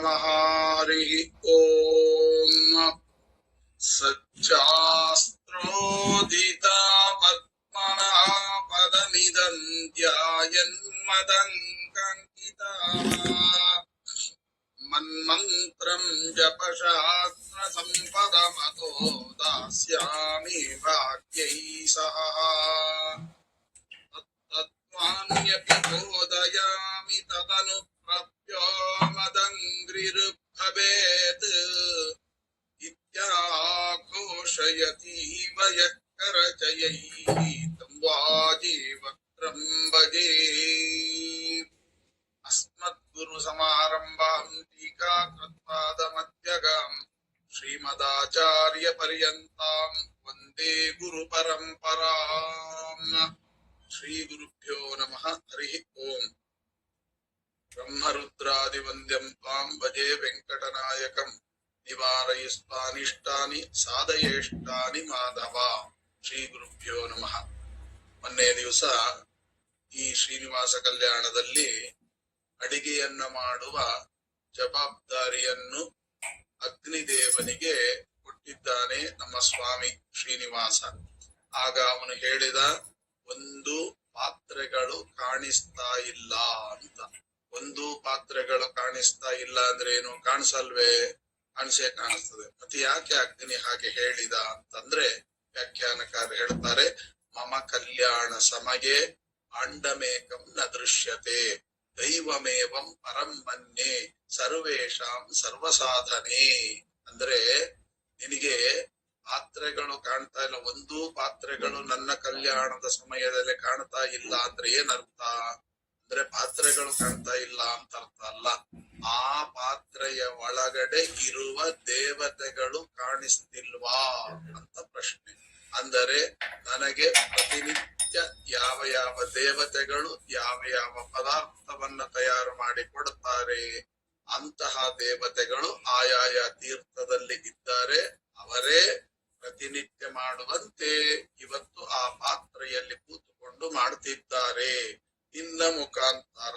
ನಮಃ. ಹರಿ ಓಂ. ಸಚ್ಚಾಸ್ತ್ರೋದಿತ ಪದ್ಮನಃ ಪದಮಿದಂ ಧ್ಯಾಯನ್ಮದಂಕಿತಾಃ ಮನ್ಮಂತ್ರಂ ಜಪಶಾಸ್ತ್ರ ಸಂಪದಮತೋ ದಾಸ್ಯಾಮಿ ಭಾಗ್ಯೈ ಸಹ ತತ್ವಾನ್ಯಪಿ ಬೋಧಯಾಮಿ ತದನು ಪ್ರಪ್ಯೋ ಮದಂಗ್ರಿರುಭವೇತ್ ಇತ್ಯಾಘೋಷಯತೀವ ಯಃ ಕರಚಯೈಃ तं ವಾಜೀವಕ್ತ್ರಂ ಭಜೇ. ಅಸ್ಮದ್ಗುರು ಸಮಾರಂಭಾಂ ಟೀಕಾಕೃತ್ಪಾದಮಧ್ಯಗಾಂ ಶ್ರೀಮದಾಚಾರ್ಯ ಪರ್ಯಂತಾಂ ವಂದೇ ಗುರು ಪರಂಪರಾಂ. ಶ್ರೀ ಗುರುಭ್ಯೋ ನಮಃ. ಹರಿ ಓಂ. ಬ್ರಹ್ಮರುದ್ರಾದಿವಂದ್ಯಂ ತ್ವಾಂ ಭಜೆ ವೆಂಕಟನಾಯಕಂ ನಿವಾರಯಿಸ್ವಾನಿಷ್ಟಾನಿ ಸಾಧಯೇಷ್ಟಾನಿ ಮಾಧವ. ಶ್ರೀ ಗುರುಭ್ಯೋ ನಮಃ. ಮೊನ್ನೆ ದಿವಸ ಈ ಶ್ರೀನಿವಾಸ ಕಲ್ಯಾಣದಲ್ಲಿ ಅಡಿಗೆಯನ್ನ ಮಾಡುವ ಜವಾಬ್ದಾರಿಯನ್ನು ಅಗ್ನಿದೇವನಿಗೆ ಕೊಟ್ಟಿದ್ದಾನೆ ನಮ್ಮ ಸ್ವಾಮಿ ಶ್ರೀನಿವಾಸ. ಆಗ ಅವನು ಹೇಳಿದ, ಒಂದು ಪಾತ್ರೆಗಳು ಕಾಣಿಸ್ತಾ ಇಲ್ಲ ಅಂತ. ಒಂದು ಪಾತ್ರೆಗಳು ಕಾಣಿಸ್ತಾ ಇಲ್ಲ ಅಂದ್ರೆ ಏನು? ಕಾಣಿಸಲ್ವೇ? ಕಾಣಿಸ್ತದೆ. ಮತ್ತೆ ಯಾಕೆ ಅಗ್ನಿ ಹಾಗೆ ಹೇಳಿದ ಅಂತಂದ್ರೆ ವ್ಯಾಖ್ಯಾನಕಾರ ಹೇಳ್ತಾರೆ, ಮಮ ಕಲ್ಯಾಣ ಸಮಯೇ ಆಂಡಮೇಕಂ ನ ದೃಶ್ಯತೆ ದೈವಮೇವಂ ಪರಂ ಮನ್ಯೆ ಸರ್ವೇಷಾಂ ಸರ್ವಸಾಧನೆ. ಅಂದ್ರೆ ನಿನಗೆ ಪಾತ್ರೆಗಳು ಕಾಣ್ತಾ ಇಲ್ಲ, ಒಂದು ಪಾತ್ರೆಗಳು ನನ್ನ ಕಲ್ಯಾಣದ ಸಮಯದಲ್ಲಿ ಕಾಣ್ತಾ ಇಲ್ಲ ಅಂದ್ರೆ ಏನರ್ಥ? ಅಂದ್ರೆ ಪಾತ್ರೆಗಳು ಕಾಣ್ತಾ ಇಲ್ಲ ಅಂತ ಅರ್ಥ ಅಲ್ಲ, ಆ ಪಾತ್ರೆಯ ಒಳಗಡೆ ಇರುವ ದೇವತೆಗಳು ಕಾಣಿಸ್ತಿಲ್ವಾ ಅಂತ ಪ್ರಶ್ನೆ. ಅಂದರೆ ನನಗೆ ಪ್ರತಿನಿತ್ಯ ಯಾವ ಯಾವ ದೇವತೆಗಳು ಯಾವ ಯಾವ ಪದಾರ್ಥವನ್ನ ತಯಾರು ಮಾಡಿ ಕೊಡುತ್ತಾರೆ, ಅಂತಹ ದೇವತೆಗಳು ಆಯಾಯ ತೀರ್ಥದಲ್ಲಿ ಇದ್ದಾರೆ. ಅವರೇ ಪ್ರತಿನಿತ್ಯ ಮಾಡುವಂತೆ ಇವತ್ತು ಆ ಪಾತ್ರೆಯಲ್ಲಿ ಕೂತುಕೊಂಡು ಮಾಡ್ತಿದ್ದಾರೆ. ಇನ್ನ ಮುಖಾಂತರ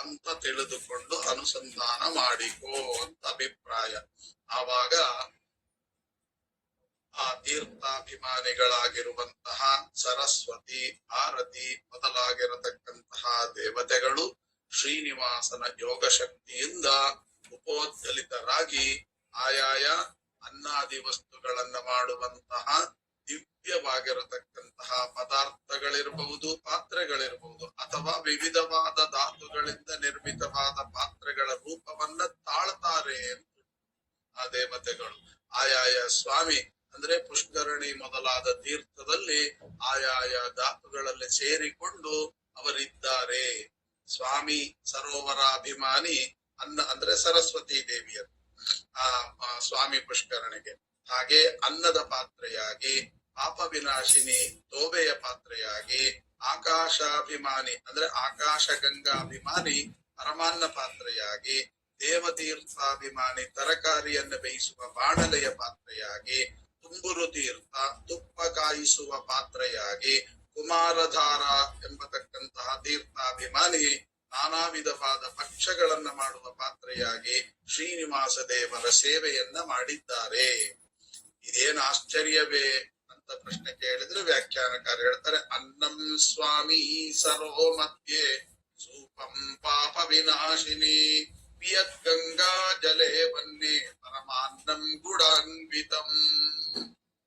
ಅಂತ ತಿಳಿದುಕೊಂಡು ಅನುಸಂಧಾನ ಮಾಡಿಕೋ ಅಂತ ಅಭಿಪ್ರಾಯ. ಆವಾಗ ಆ ತೀರ್ಥಾಭಿಮಾನಿಗಳಾಗಿರುವಂತಹ ಸರಸ್ವತಿ, ಭಾರತಿ ಮೊದಲಾಗಿರತಕ್ಕಂತಹ ದೇವತೆಗಳು ಶ್ರೀನಿವಾಸನ ಯೋಗ ಶಕ್ತಿಯಿಂದ ಉಪೋದ್ಗಲಿತರಾಗಿ ಆಯಾಯ ಅನ್ನಾದಿ ವಸ್ತುಗಳನ್ನ ಮಾಡುವಂತಹ ದಿವ್ಯವಾಗಿರತಕ್ಕಂತಹ ಪದಾರ್ಥಗಳಿರಬಹುದು, ಪಾತ್ರೆಗಳಿರಬಹುದು, ಅಥವಾ ವಿವಿಧವಾದ ಧಾತುಗಳಿಂದ ನಿರ್ಮಿತವಾದ ಪಾತ್ರೆಗಳ ರೂಪವನ್ನ ತಾಳ್ತಾರೆ ಆ ದೇವತೆಗಳು. ಆಯಾಯ ಸ್ವಾಮಿ ಅಂದ್ರೆ ಪುಷ್ಕರಣಿ ಮೊದಲಾದ ತೀರ್ಥದಲ್ಲಿ ಆಯಾಯ ಧಾತುಗಳಲ್ಲಿ ಸೇರಿಕೊಂಡು ಅವರಿದ್ದಾರೆ. ಸ್ವಾಮಿ ಸರೋವರಾಭಿಮಾನಿ ಅಂದ್ರೆ ಸರಸ್ವತಿ ದೇವಿಯರು ಆ ಸ್ವಾಮಿ ಪುಷ್ಕರಣಿಗೆ. ಹಾಗೆ ಅನ್ನದ ಪಾತ್ರೆಯಾಗಿ, ಪಾಪ ವಿನಾಶಿನಿ ತೋಬೆಯ ಪಾತ್ರೆಯಾಗಿ, ಆಕಾಶಾಭಿಮಾನಿ ಅಂದ್ರೆ ಆಕಾಶ ಗಂಗಾಭಿಮಾನಿ ಪರಮಾನ್ನ ಪಾತ್ರೆಯಾಗಿ, ದೇವತೀರ್ಥಾಭಿಮಾನಿ ತರಕಾರಿಯನ್ನು ಬೇಯಿಸುವ ಬಾಣಲೆಯ ಪಾತ್ರೆಯಾಗಿ, ತುಂಬುರು ತೀರ್ಥ ತುಪ್ಪ ಕಾಯಿಸುವ ಪಾತ್ರೆಯಾಗಿ, ಕುಮಾರಧಾರ ಎಂಬತಕ್ಕಂತಹ ತೀರ್ಥಾಭಿಮಾನಿ ನಾನಾ ವಿಧವಾದ ಭಕ್ಷ್ಯಗಳನ್ನ ಮಾಡುವ ಪಾತ್ರೆಯಾಗಿ ಶ್ರೀನಿವಾಸ ದೇವರ ಸೇವೆಯನ್ನ ಮಾಡಿದ್ದಾರೆ. ಇದೇನು ಆಶ್ಚರ್ಯವೇ ಅಂತ ಪ್ರಶ್ನೆ ಕೇಳಿದ್ರೆ ವ್ಯಾಖ್ಯಾನಕಾರ ಹೇಳ್ತಾರೆ, ಅನ್ನಂ ಸ್ವಾಮಿ ಸರೋ ಮಧ್ಯೆ ಸೂಪಂ ಪಾಪ ವಿನಾಶಿನಿ ಪಿಯತ್ ಗಂಗಾ ಜಲೇ ವನ್ನೇ ಪರಮಾನ್ನಂ ಗುಡಾನ್ವಿತಂ.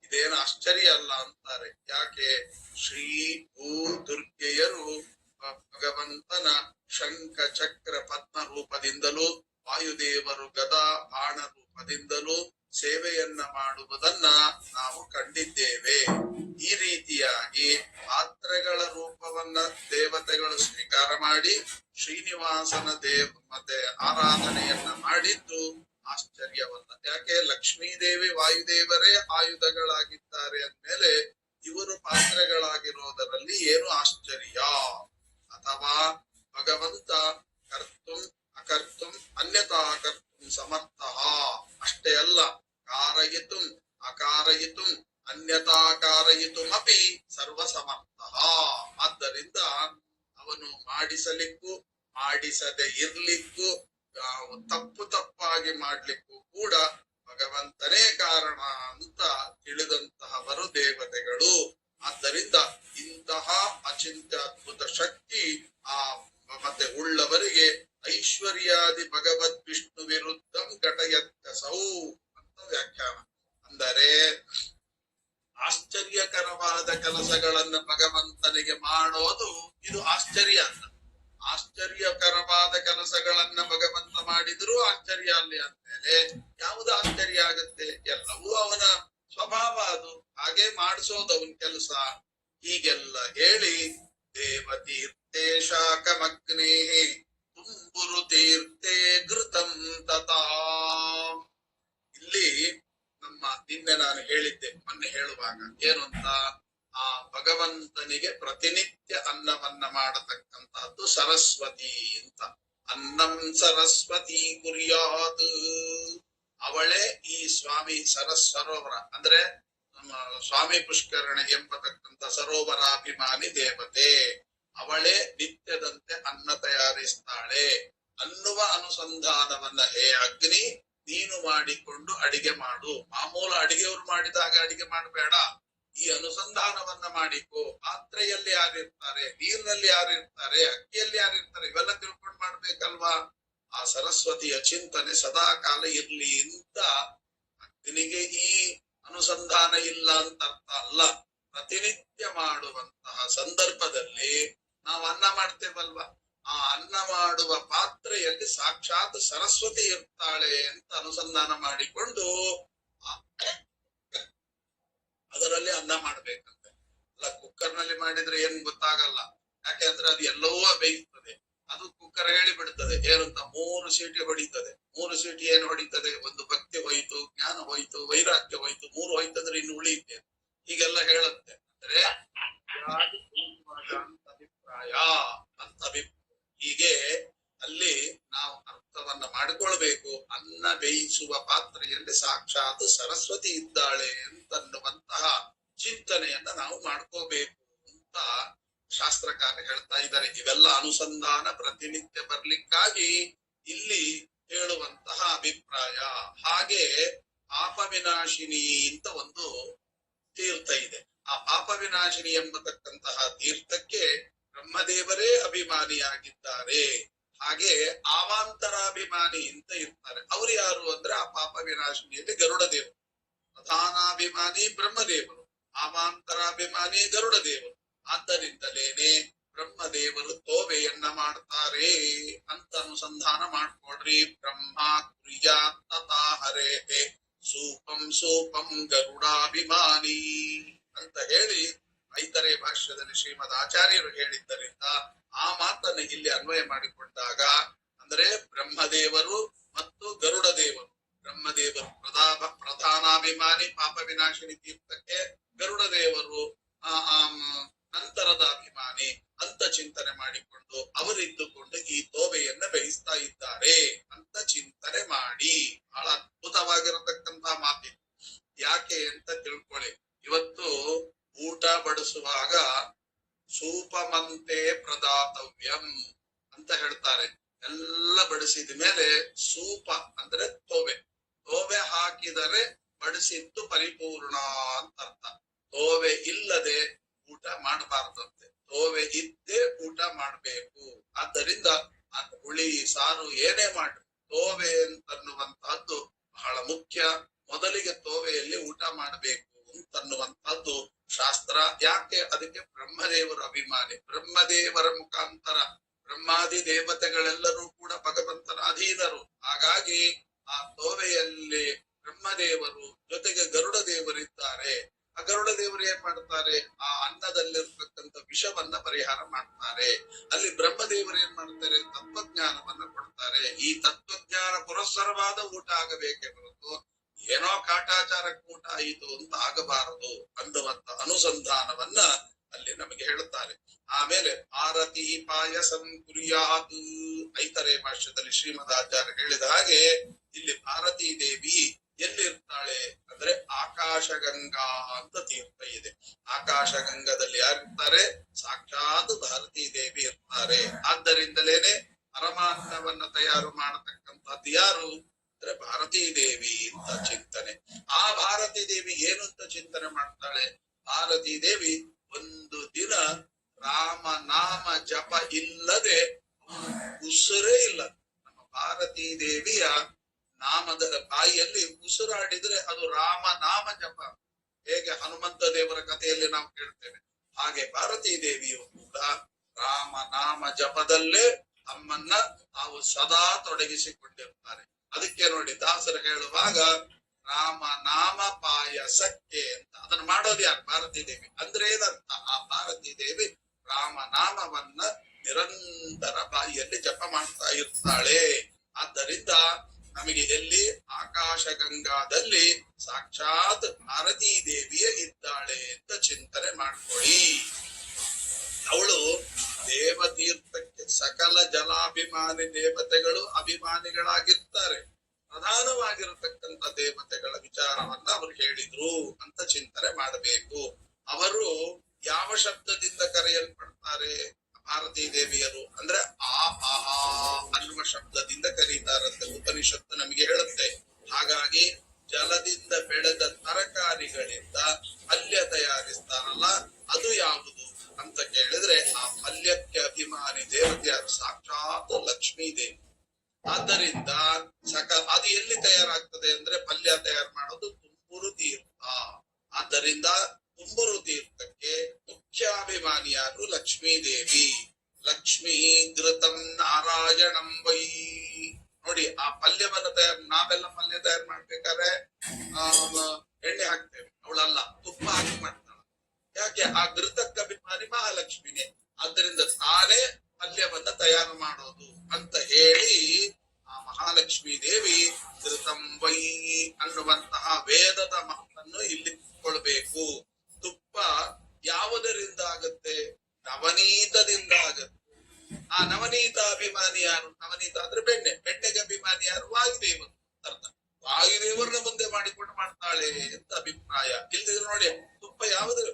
ಇದೇನು ಆಶ್ಚರ್ಯ ಅಲ್ಲ ಅಂತಾರೆ. ಯಾಕೆ? ಶ್ರೀ ಭೂ ದುರ್ಗೆಯರು ಭಗವಂತನ ಶಂಖ ಚಕ್ರ ಪದ್ಮ ರೂಪದಿಂದಲೂ, ವಾಯುದೇವರು ಗದಾ ಬಾಣ ರೂಪದಿಂದಲೂ ಸೇವೆಯನ್ನ ಮಾಡುವುದನ್ನ ನಾವು ಕಂಡಿದ್ದೇವೆ. ಈ ರೀತಿಯಾಗಿ ಪಾತ್ರೆಗಳ ರೂಪವನ್ನ ದೇವತೆಗಳು ಸ್ವೀಕಾರ ಮಾಡಿ ಶ್ರೀನಿವಾಸನ ಮತ್ತೆ ಆರಾಧನೆಯನ್ನ ಮಾಡಿದ್ದು ಆಶ್ಚರ್ಯವಲ್ಲ. ಯಾಕೆ? ಲಕ್ಷ್ಮೀದೇವಿ ವಾಯುದೇವರೇ ಆಯುಧಗಳಾಗಿದ್ದಾರೆ ಅಂದ್ಮೇಲೆ ಇವರು ಪಾತ್ರೆಗಳಾಗಿರೋದರಲ್ಲಿ ಏನು ಆಶ್ಚರ್ಯ? ಅಥವಾ ಭಗವಂತ ಕರ್ತುಂ ಅಕರ್ತುಂ ಅನ್ಯತಾ ಕರ್ತುಂ ಸಮರ್ಥ. ಅಷ್ಟೇ ಅಲ್ಲ, ಕಾರಯಿತುಂ ಅಕಾರಯಿತುಂ ಅನ್ಯತಾ ಕಾರಯಿತುಮಪಿ ಸರ್ವಸಮರ್ಥ. ಆದ್ದರಿಂದ ಅವನು ಮಾಡಿಸಲಿಕ್ಕೂ ಮಾಡಿಸದೆ ಇರ್ಲಿಕ್ಕೂ ತಪ್ಪು ತಪ್ಪಾಗಿ ರೀತಿಯಾಗಿ ಮಾಡ್ಲಿಕ್ಕೂ ಕೂಡ ಭಗವಂತನೇ ಕಾರಣ ಅಂತ ತಿಳಿದಂತಹವರು ದೇವತೆಗಳು. ಆದ್ದರಿಂದ ಇಂತಹ ಅಚಿಂತ್ಯದ್ಭುತ ಶಕ್ತಿ ಆ ಮತ್ತೆ ಉಳ್ಳವರಿಗೆ ಐಶ್ವರ್ಯಾದಿ ಭಗವದ್ ವಿಷ್ಣು ವಿರುದ್ಧಂ ಘಟಯತ್ಯಸೌ ಅಂತ ವ್ಯಾಖ್ಯಾನ. ಅಂದರೆ ಆಶ್ಚರ್ಯಕರವಾದ ಕೆಲಸಗಳನ್ನ ಭಗವಂತನಿಗೆ ಮಾಡೋದು ಇದು ಆಶ್ಚರ್ಯ ಅಂತ. ಆಶ್ಚರ್ಯಕರವಾದ ಕೆಲಸಗಳನ್ನ ಭಗವಂತ ಮಾಡಿದ್ರು ಆಶ್ಚರ್ಯ ಅಲ್ಲಿ ಅಂದ್ಮೇಲೆ ಯಾವುದು ಆಶ್ಚರ್ಯ ಆಗತ್ತೆ? ಎಲ್ಲವೂ ಅವನ ಸ್ವಭಾವ, ಅದು ಹಾಗೆ ಮಾಡಿಸೋದು ಅವನ ಕೆಲಸ. ಹೀಗೆಲ್ಲ ಹೇಳಿ ದೇವತೀರ್ಥೇ ಶಾಕಮಗ್ನೇ ತುಂಬುರು ತೀರ್ಥೇ ಘೃತಂ ತಥಾ. ಇಲ್ಲಿ ನಮ್ಮ ನಿನ್ನೆ ನಾನು ಹೇಳಿದ್ದೆ, ಮೊನ್ನೆ ಹೇಳುವಾಗ ಏನು ಅಂತ, ಆ ಭಗವಂತನಿಗೆ ಪ್ರತಿನಿತ್ಯ ಅನ್ನವನ್ನ ಮಾಡತಕ್ಕಂತಹದ್ದು ಸರಸ್ವತಿ ಅಂತ. ಅನ್ನಂ ಸರಸ್ವತಿ ಕುರ್ಯಾತ್, ಅವಳೇ ಈ ಸ್ವಾಮಿ ಸರೋವರ ಅಂದ್ರೆ ಸ್ವಾಮಿ ಪುಷ್ಕರಣೆ ಎಂಬತಕ್ಕಂಥ ಸರೋವರಾಭಿಮಾನಿ ದೇವತೆ. ಅವಳೇ ನಿತ್ಯದಂತೆ ಅನ್ನ ತಯಾರಿಸ್ತಾಳೆ ಅನ್ನುವ ಅನುಸಂಧಾನವನ್ನ ಹೇ ಅಗ್ನಿ ನೀನು ಮಾಡಿಕೊಂಡು ಅಡಿಗೆ ಮಾಡು. ಮಾಮೂಲು ಅಡಿಗೆಯವರು ಮಾಡಿದಾಗ ಅಡಿಗೆ ಮಾಡಬೇಡ, ಈ ಅನುಸಂಧಾನವನ್ನ ಮಾಡಿಕೋ. ಪಾತ್ರೆಯಲ್ಲಿ ಯಾರಿರ್ತಾರೆ, ನೀರಿನಲ್ಲಿ ಯಾರಿರ್ತಾರೆ, ಅಕ್ಕಿಯಲ್ಲಿ ಯಾರಿರ್ತಾರೆ, ಇವೆಲ್ಲ ತಿಳ್ಕೊಂಡು ಮಾಡ್ಬೇಕಲ್ವಾ. ಆ ಸರಸ್ವತಿಯ ಚಿಂತನೆ ಸದಾ ಕಾಲ ಇರ್ಲಿ ಅಂತ. ಅಗ್ನಿಗೆ ಈ ಅನುಸಂಧಾನ ಇಲ್ಲ ಅಂತ ಅರ್ಥ ಅಲ್ಲ. ಪ್ರತಿನಿತ್ಯ ಮಾಡುವಂತಹ ಸಂದರ್ಭದಲ್ಲಿ ನಾವು ಅನ್ನ ಮಾಡ್ತೇವಲ್ವಾ, ಆ ಅನ್ನ ಮಾಡುವ ಪಾತ್ರೆಯಲ್ಲಿ ಸಾಕ್ಷಾತ್ ಸರಸ್ವತಿ ಇರ್ತಾಳೆ ಅಂತ ಅನುಸಂಧಾನ ಮಾಡಿಕೊಂಡು ಅದರಲ್ಲಿ ಅನ್ನ ಮಾಡ್ಬೇಕಂತೆ. ಅಲ್ಲ, ಕುಕ್ಕರ್ ನಲ್ಲಿ ಮಾಡಿದ್ರೆ ಏನ್ ಗೊತ್ತಾಗಲ್ಲ, ಯಾಕೆಂದ್ರೆ ಅದು ಎಲ್ಲವೂ ಬೇಯಿಸ್ತದೆ. ಅದು ಕುಕ್ಕರ್ ಹೇಳಿ ಬಿಡ್ತದೆ ಏನಂತ, 3 ಸೀಟಿ ಹೊಡಿತದೆ. 3 ಸೀಟಿ ಏನ್ ಹೊಡಿತದೆ? ಒಂದು ಭಕ್ತಿ ಹೋಯ್ತು, ಜ್ಞಾನ ಹೋಯ್ತು, ವೈರಾಗ್ಯ ಹೋಯ್ತು, 3 ಹೋಯ್ತಂದ್ರೆ ಇನ್ನು ಉಳಿಯುತ್ತೆ, ಹೀಗೆಲ್ಲ ಹೇಳುತ್ತೆ. ಅಂದ್ರೆ ಅಭಿಪ್ರಾಯ ಅಂತ ಹೀಗೆ ಅಲ್ಲಿ ನಾವು ಅರ್ಥವನ್ನ ಮಾಡಿಕೊಳ್ಬೇಕು. ಅನ್ನ ಬೇಯಿಸುವ ಪಾತ್ರೆಯಲ್ಲಿ ಸಾಕ್ಷಾತ್ ಸರಸ್ವತಿ ಇದ್ದಾಳೆ ಅಂತನ್ನುವಂತಹ ಚಿಂತನೆಯನ್ನ ನಾವು ಮಾಡ್ಕೋಬೇಕು ಅಂತ ಶಾಸ್ತ್ರಕಾರ ಹೇಳ್ತಾ ಇದ್ದಾರೆ. ಇವೆಲ್ಲ ಅನುಸಂಧಾನ ಪ್ರತಿನಿತ್ಯ ಬರ್ಲಿಕ್ಕಾಗಿ ಇಲ್ಲಿ ಹೇಳುವಂತಹ ಅಭಿಪ್ರಾಯ. ಹಾಗೆ ಪಾಪ ವಿನಾಶಿನಿ ಅಂತ ಒಂದು ತೀರ್ಥ ಇದೆ. ಆ ಪಾಪ ವಿನಾಶಿನಿ ಎಂಬತಕ್ಕಂತಹ ತೀರ್ಥಕ್ಕೆ ಬ್ರಹ್ಮದೇವರೇ ಅಭಿಮಾನಿಯಾಗಿದ್ದಾರೆ. ಹಾಗೆ ಆವಾಂತರಾಭಿಮಾನಿ ಅಂತ ಇರ್ತಾರೆ. ಅವ್ರು ಯಾರು ಅಂದ್ರೆ ಆ ಪಾಪ ವಿನಾಶಿನಿಯಲ್ಲಿ ಗರುಡ ದೇವರು. ಪ್ರಧಾನಾಭಿಮಾನಿ ಬ್ರಹ್ಮದೇವರು, ಆವಾಂತರಾಭಿಮಾನಿ ಗರುಡ ದೇವರು. ಆದ್ದರಿಂದಲೇನೆ ಬ್ರಹ್ಮದೇವರು ತೋವೆಯನ್ನ ಮಾಡ್ತಾರೆ ಅಂತ ಅನುಸಂಧಾನ ಮಾಡ್ಕೊಡ್ರಿ. ಬ್ರಹ್ಮ ಕುರ್ಯಾತ್ ತಥಾ ಹರೇಹೇ ಸೂಪಂ ಸೂಪಂ ಗರುಡಾಭಿಮಾನಿ ಅಂತ ಹೇಳಿ ಐತರೆ ಭಾಷ್ಯದಲ್ಲಿ ಶ್ರೀಮದ್ ಆಚಾರ್ಯರು ಹೇಳಿದ್ದರಿಂದ ಆ ಮಾತನ್ನು ಇಲ್ಲಿ ಅನ್ವಯ ಮಾಡಿಕೊಂಡಾಗ, ಅಂದ್ರೆ ಬ್ರಹ್ಮದೇವರು ಮತ್ತು ಗರುಡ ದೇವರು. ಬ್ರಹ್ಮದೇವರು ಪ್ರಧಾನಾಭಿಮಾನಿ ಪಾಪ ವಿನಾಶಿನಿ ತೀರ್ಥಕ್ಕೆ, ಗರುಡ ದೇವರು ನಂತರದ ಅಭಿಮಾನಿ ಅಂತ ಚಿಂತನೆ ಮಾಡಿಕೊಂಡು ಅವರಿದ್ದುಕೊಂಡು ಈ ತೋವೆಯನ್ನ ಬೇಯಿಸ್ತಾ ಇದ್ದಾರೆ ಅಂತ ಚಿಂತನೆ ಮಾಡಿ. ಬಹಳ ಅದ್ಭುತವಾಗಿರತಕ್ಕಂತಹ ಮಾತಿದೆ. ಯಾಕೆ ಅಂತ ತಿಳ್ಕೊಳ್ಳಿ. ಇವತ್ತು ಊಟ ಬಡಿಸುವಾಗ ಸೂಪಮಂತೆ ಪ್ರದಾತವ್ಯಂ ಅಂತ ಹೇಳ್ತಾರೆ. ಎಲ್ಲ ಬಡಿಸಿದ ಮೇಲೆ ಸೂಪ ಅಂದ್ರೆ ತೋವೆ ಹಾಕಿದರೆ ಬಡಿಸಿದ್ದು ಪರಿಪೂರ್ಣ ಅಂತ ಅರ್ಥ. ತೋವೆ ಇಲ್ಲದೆ ಊಟ ಮಾಡಬಾರ್ದಂತೆ, ತೋವೆ ಇದ್ದೇ ಊಟ ಮಾಡ್ಬೇಕು. ಆದ್ದರಿಂದ ಅದು ಹುಳಿ ಸಾರು ಏನೇ ಮಾಡ್ರಿ, ತೋವೆ ಅಂತನ್ನುವಂತಹದ್ದು ಬಹಳ ಮುಖ್ಯ. ಮೊದಲಿಗೆ ತೋವೆಯಲ್ಲಿ ಊಟ ಮಾಡಬೇಕು ಅಂತನ್ನುವಂತಹದ್ದು ಶಾಸ್ತ್ರ. ಯಾಕೆ? ಅದಕ್ಕೆ ಬ್ರಹ್ಮದೇವರ ಅಭಿಮಾನಿ. ಬ್ರಹ್ಮದೇವರ ಮುಖಾಂತರ ಬ್ರಹ್ಮಾದಿ ದೇವತೆಗಳೆಲ್ಲರೂ ಕೂಡ ಭಗವಂತನ ಅಧೀನರು. ಹಾಗಾಗಿ ಆ ತೋವೆಯಲ್ಲಿ ಬ್ರಹ್ಮದೇವರು ಜೊತೆಗೆ ಗರುಡ ದೇವರಿದ್ದಾರೆ. ಆ ಗರುಡ ದೇವರು ಏನ್ ಮಾಡ್ತಾರೆ? ಆ ಅನ್ನದಲ್ಲಿರ್ತಕ್ಕಂಥ ವಿಷವನ್ನ ಪರಿಹಾರ ಮಾಡ್ತಾರೆ. ಅಲ್ಲಿ ಬ್ರಹ್ಮದೇವರು ಏನ್ ಮಾಡ್ತಾರೆ? ತತ್ವಜ್ಞಾನವನ್ನ ಕೊಡ್ತಾರೆ. ಈ ತತ್ವಜ್ಞಾನ ಪುರಸ್ಸರವಾದ ಊಟ ಆಗಬೇಕೇ ಹೊರತು ಏನೋ ಕಾಟಾಚಾರಕ್ಕೆ ಊಟ ಆಯಿತು ಅಂತ ಆಗಬಾರದು ಅನ್ನುವಂತ ಅನುಸಂಧಾನವನ್ನ ಅಲ್ಲಿ ನಮಗೆ ಹೇಳುತ್ತಾರೆ. ಆಮೇಲೆ ಆರತಿ ಪಾಯಸಂ ಕುರ್ಯಾತ್ ಐತರೆ ಭಾಷ್ಯದಲ್ಲಿ ಶ್ರೀಮದ್ ಆಚಾರ್ಯ ಹೇಳಿದ ಹಾಗೆ ಇಲ್ಲಿ ಭಾರತೀ ದೇವಿ ಎಲ್ಲಿರ್ತಾಳೆ ಅಂದ್ರೆ ಆಕಾಶಗಂಗಾ ಅಂತ ತೀರ್ಥ ಇದೆ. ಆಕಾಶಗಂಗದಲ್ಲಿ ಯಾರಿರ್ತಾರೆ? ಸಾಕ್ಷಾತ್ ಭಾರತೀ ದೇವಿ ಇರ್ತಾರೆ. ಆದ್ದರಿಂದಲೇನೆ ಪರಮಾನ್ನವನ್ನ ತಯಾರು ಮಾಡತಕ್ಕಂಥದ್ದು ಯಾರು? ಅಂದ್ರೆ ಭಾರತೀ ದೇವಿ ಅಂತ ಚಿಂತನೆ. ಆ ಭಾರತೀ ದೇವಿ ಏನು ಅಂತ ಚಿಂತನೆ ಮಾಡ್ತಾಳೆ? ಭಾರತೀ ದೇವಿ ಒಂದು ದಿನ ರಾಮ ನಾಮ ಜಪ ಇಲ್ಲದೆ ಉಸಿರೇ ಇಲ್ಲ. ನಮ್ಮ ಭಾರತೀ ದೇವಿಯ ನಾಮದ ಬಾಯಿಯಲ್ಲಿ ಉಸಿರಾಡಿದ್ರೆ ಅದು ರಾಮ ನಾಮ ಜಪ. ಹೇಗೆ ಹನುಮಂತ ದೇವರ ಕಥೆಯಲ್ಲಿ ನಾವು ಕೇಳ್ತೇವೆ, ಹಾಗೆ ಭಾರತೀ ದೇವಿಯು ಕೂಡ ರಾಮ ನಾಮ ಜಪದಲ್ಲೇ ತಮ್ಮನ್ನ ತಾವು ಸದಾ ತೊಡಗಿಸಿಕೊಂಡಿರ್ತಾರೆ. ಅದಕ್ಕೆ ನೋಡಿ ದಾಸರು ಹೇಳುವಾಗ ರಾಮ ನಾಮ ಪಾಯಸಕ್ಕೆ ಅಂತ. ಅದನ್ನ ಮಾಡೋದು ಯಾರು? ಭಾರತೀ ದೇವಿ. ಅಂದ್ರೆ ಏನಂತ? ಆ ಭಾರತೀ ದೇವಿ ರಾಮ ನಾಮವನ್ನ ನಿರಂತರ ಬಾಯಿಯಲ್ಲಿ ಜಪ ಮಾಡ್ತಾ ಇರ್ತಾಳೆ. ಆದ್ದರಿಂದ ನಮಗೆ ಎಲ್ಲಿ ಆಕಾಶ ಗಂಗಾದಲ್ಲಿ ಸಾಕ್ಷಾತ್ ಭಾರತೀ ದೇವಿಯೇ ಇದ್ದಾಳೆ ಅಂತ ಚಿಂತನೆ ಮಾಡ್ಕೊಳ್ಳಿ. ಅವಳು ದೇವತೀರ್ಥಕ್ಕೆ ಸಕಲ ಜಲಾಭಿಮಾನಿ ದೇವತೆಗಳು ಅಭಿಮಾನಿಗಳಾಗಿರ್ತಾರೆ. ಪ್ರಧಾನವಾಗಿರತಕ್ಕಂಥ ದೇವತೆಗಳ ವಿಚಾರವನ್ನ ಅವರು ಹೇಳಿದ್ರು ಅಂತ ಚಿಂತನೆ ಮಾಡಬೇಕು. ಅವರು ಯಾವ ಶಬ್ದದಿಂದ ಕರೆಯಲ್ಪಡ್ತಾರೆ ಭಾರತೀ ದೇವಿಯರು? ಅಂದ್ರೆ ಆ ಆಹಾ ಅನ್ನುವ ಶಬ್ದದಿಂದ ಕರೀತಾರಂತೆ ಉಪನಿಷತ್ತು ನಮಗೆ ಹೇಳುತ್ತೆ. ಹಾಗಾಗಿ ಜಲದಿಂದ ಬೆಳೆದ ತರಕಾರಿಗಳಿಂದ ಪಲ್ಯ ತಯಾರಿಸ್ತಾರಲ್ಲ, ಅದು ಯಾವುದು ಅಂತ ಕೇಳಿದ್ರೆ ಆ ಪಲ್ಯಕ್ಕೆ ಅಭಿಮಾನಿ ದೇವತೆಯಾದ ಸಾಕ್ಷಾತ್ ಲಕ್ಷ್ಮೀ ದೇವಿ. ಆದ್ದರಿಂದ ಅದು ಎಲ್ಲಿ ತಯಾರಾಗ್ತದೆ ಅಂದ್ರೆ ಪಲ್ಯ ತಯಾರು ಮಾಡೋದು ತುಂಬೂರು ತೀರ್ಥ. ಆದ್ದರಿಂದ ತುಂಬೂರು ತೀರ್ಥಕ್ಕೆ ಮುಖ್ಯಾಭಿಮಾನಿಯಾರು ಲಕ್ಷ್ಮೀ ದೇವಿ. ಲಕ್ಷ್ಮೀ ಘೃತಂ ನಾರಾಯಣಂ ವೈ. ನೋಡಿ ಆ ಪಲ್ಯವನ್ನ ನಾವೆಲ್ಲ ಪಲ್ಯ ತಯಾರು ಮಾಡ್ಬೇಕಾದ್ರೆ ಎಣ್ಣೆ ಹಾಕ್ತೇವೆ, ಅವಳಲ್ಲ ತುಪ್ಪ ಹಾಕಿ ಮಾಡ್ತಾಳ. ಯಾಕೆ? ಆ ಘೃತಕ್ಕೆ ಅಭಿಮಾನಿ ಮಹಾಲಕ್ಷ್ಮಿನೇ. ಆದ್ದರಿಂದ ತಾನೇ ಪಲ್ಯವನ್ನ ತಯಾರು ಮಾಡೋದು ಅಂತ ಹೇಳಿ ಆ ಮಹಾಲಕ್ಷ್ಮೀ ದೇವಿ ಘೃತಂ ವೈ ಅನ್ನುವಂತಹ ವೇದದ ಮಾತನ್ನು ಇಲ್ಲಿ ಕೊಳ್ಬೇಕು. ತುಪ್ಪ ಯಾವುದರಿಂದ ಆಗತ್ತೆ? ನವನೀತದಿಂದ ಆಗತ್ತೆ. ಆ ನವನೀತ ಅಭಿಮಾನಿ ಯಾರು? ನವನೀತ ಅಂದ್ರೆ ಬೆಣ್ಣೆ. ಬೆಣ್ಣೆಗೆ ಅಭಿಮಾನಿ ಯಾರು? ವಾಯುದೇವರು ಅರ್ಥ. ವಾಯುದೇವರನ್ನ ಮುಂದೆ ಮಾಡಿಕೊಂಡು ಮಾಡ್ತಾಳೆ ಅಂತ ಅಭಿಪ್ರಾಯ. ಇಲ್ದಿದ್ರೆ ನೋಡಿ ತುಪ್ಪ ಯಾವುದು?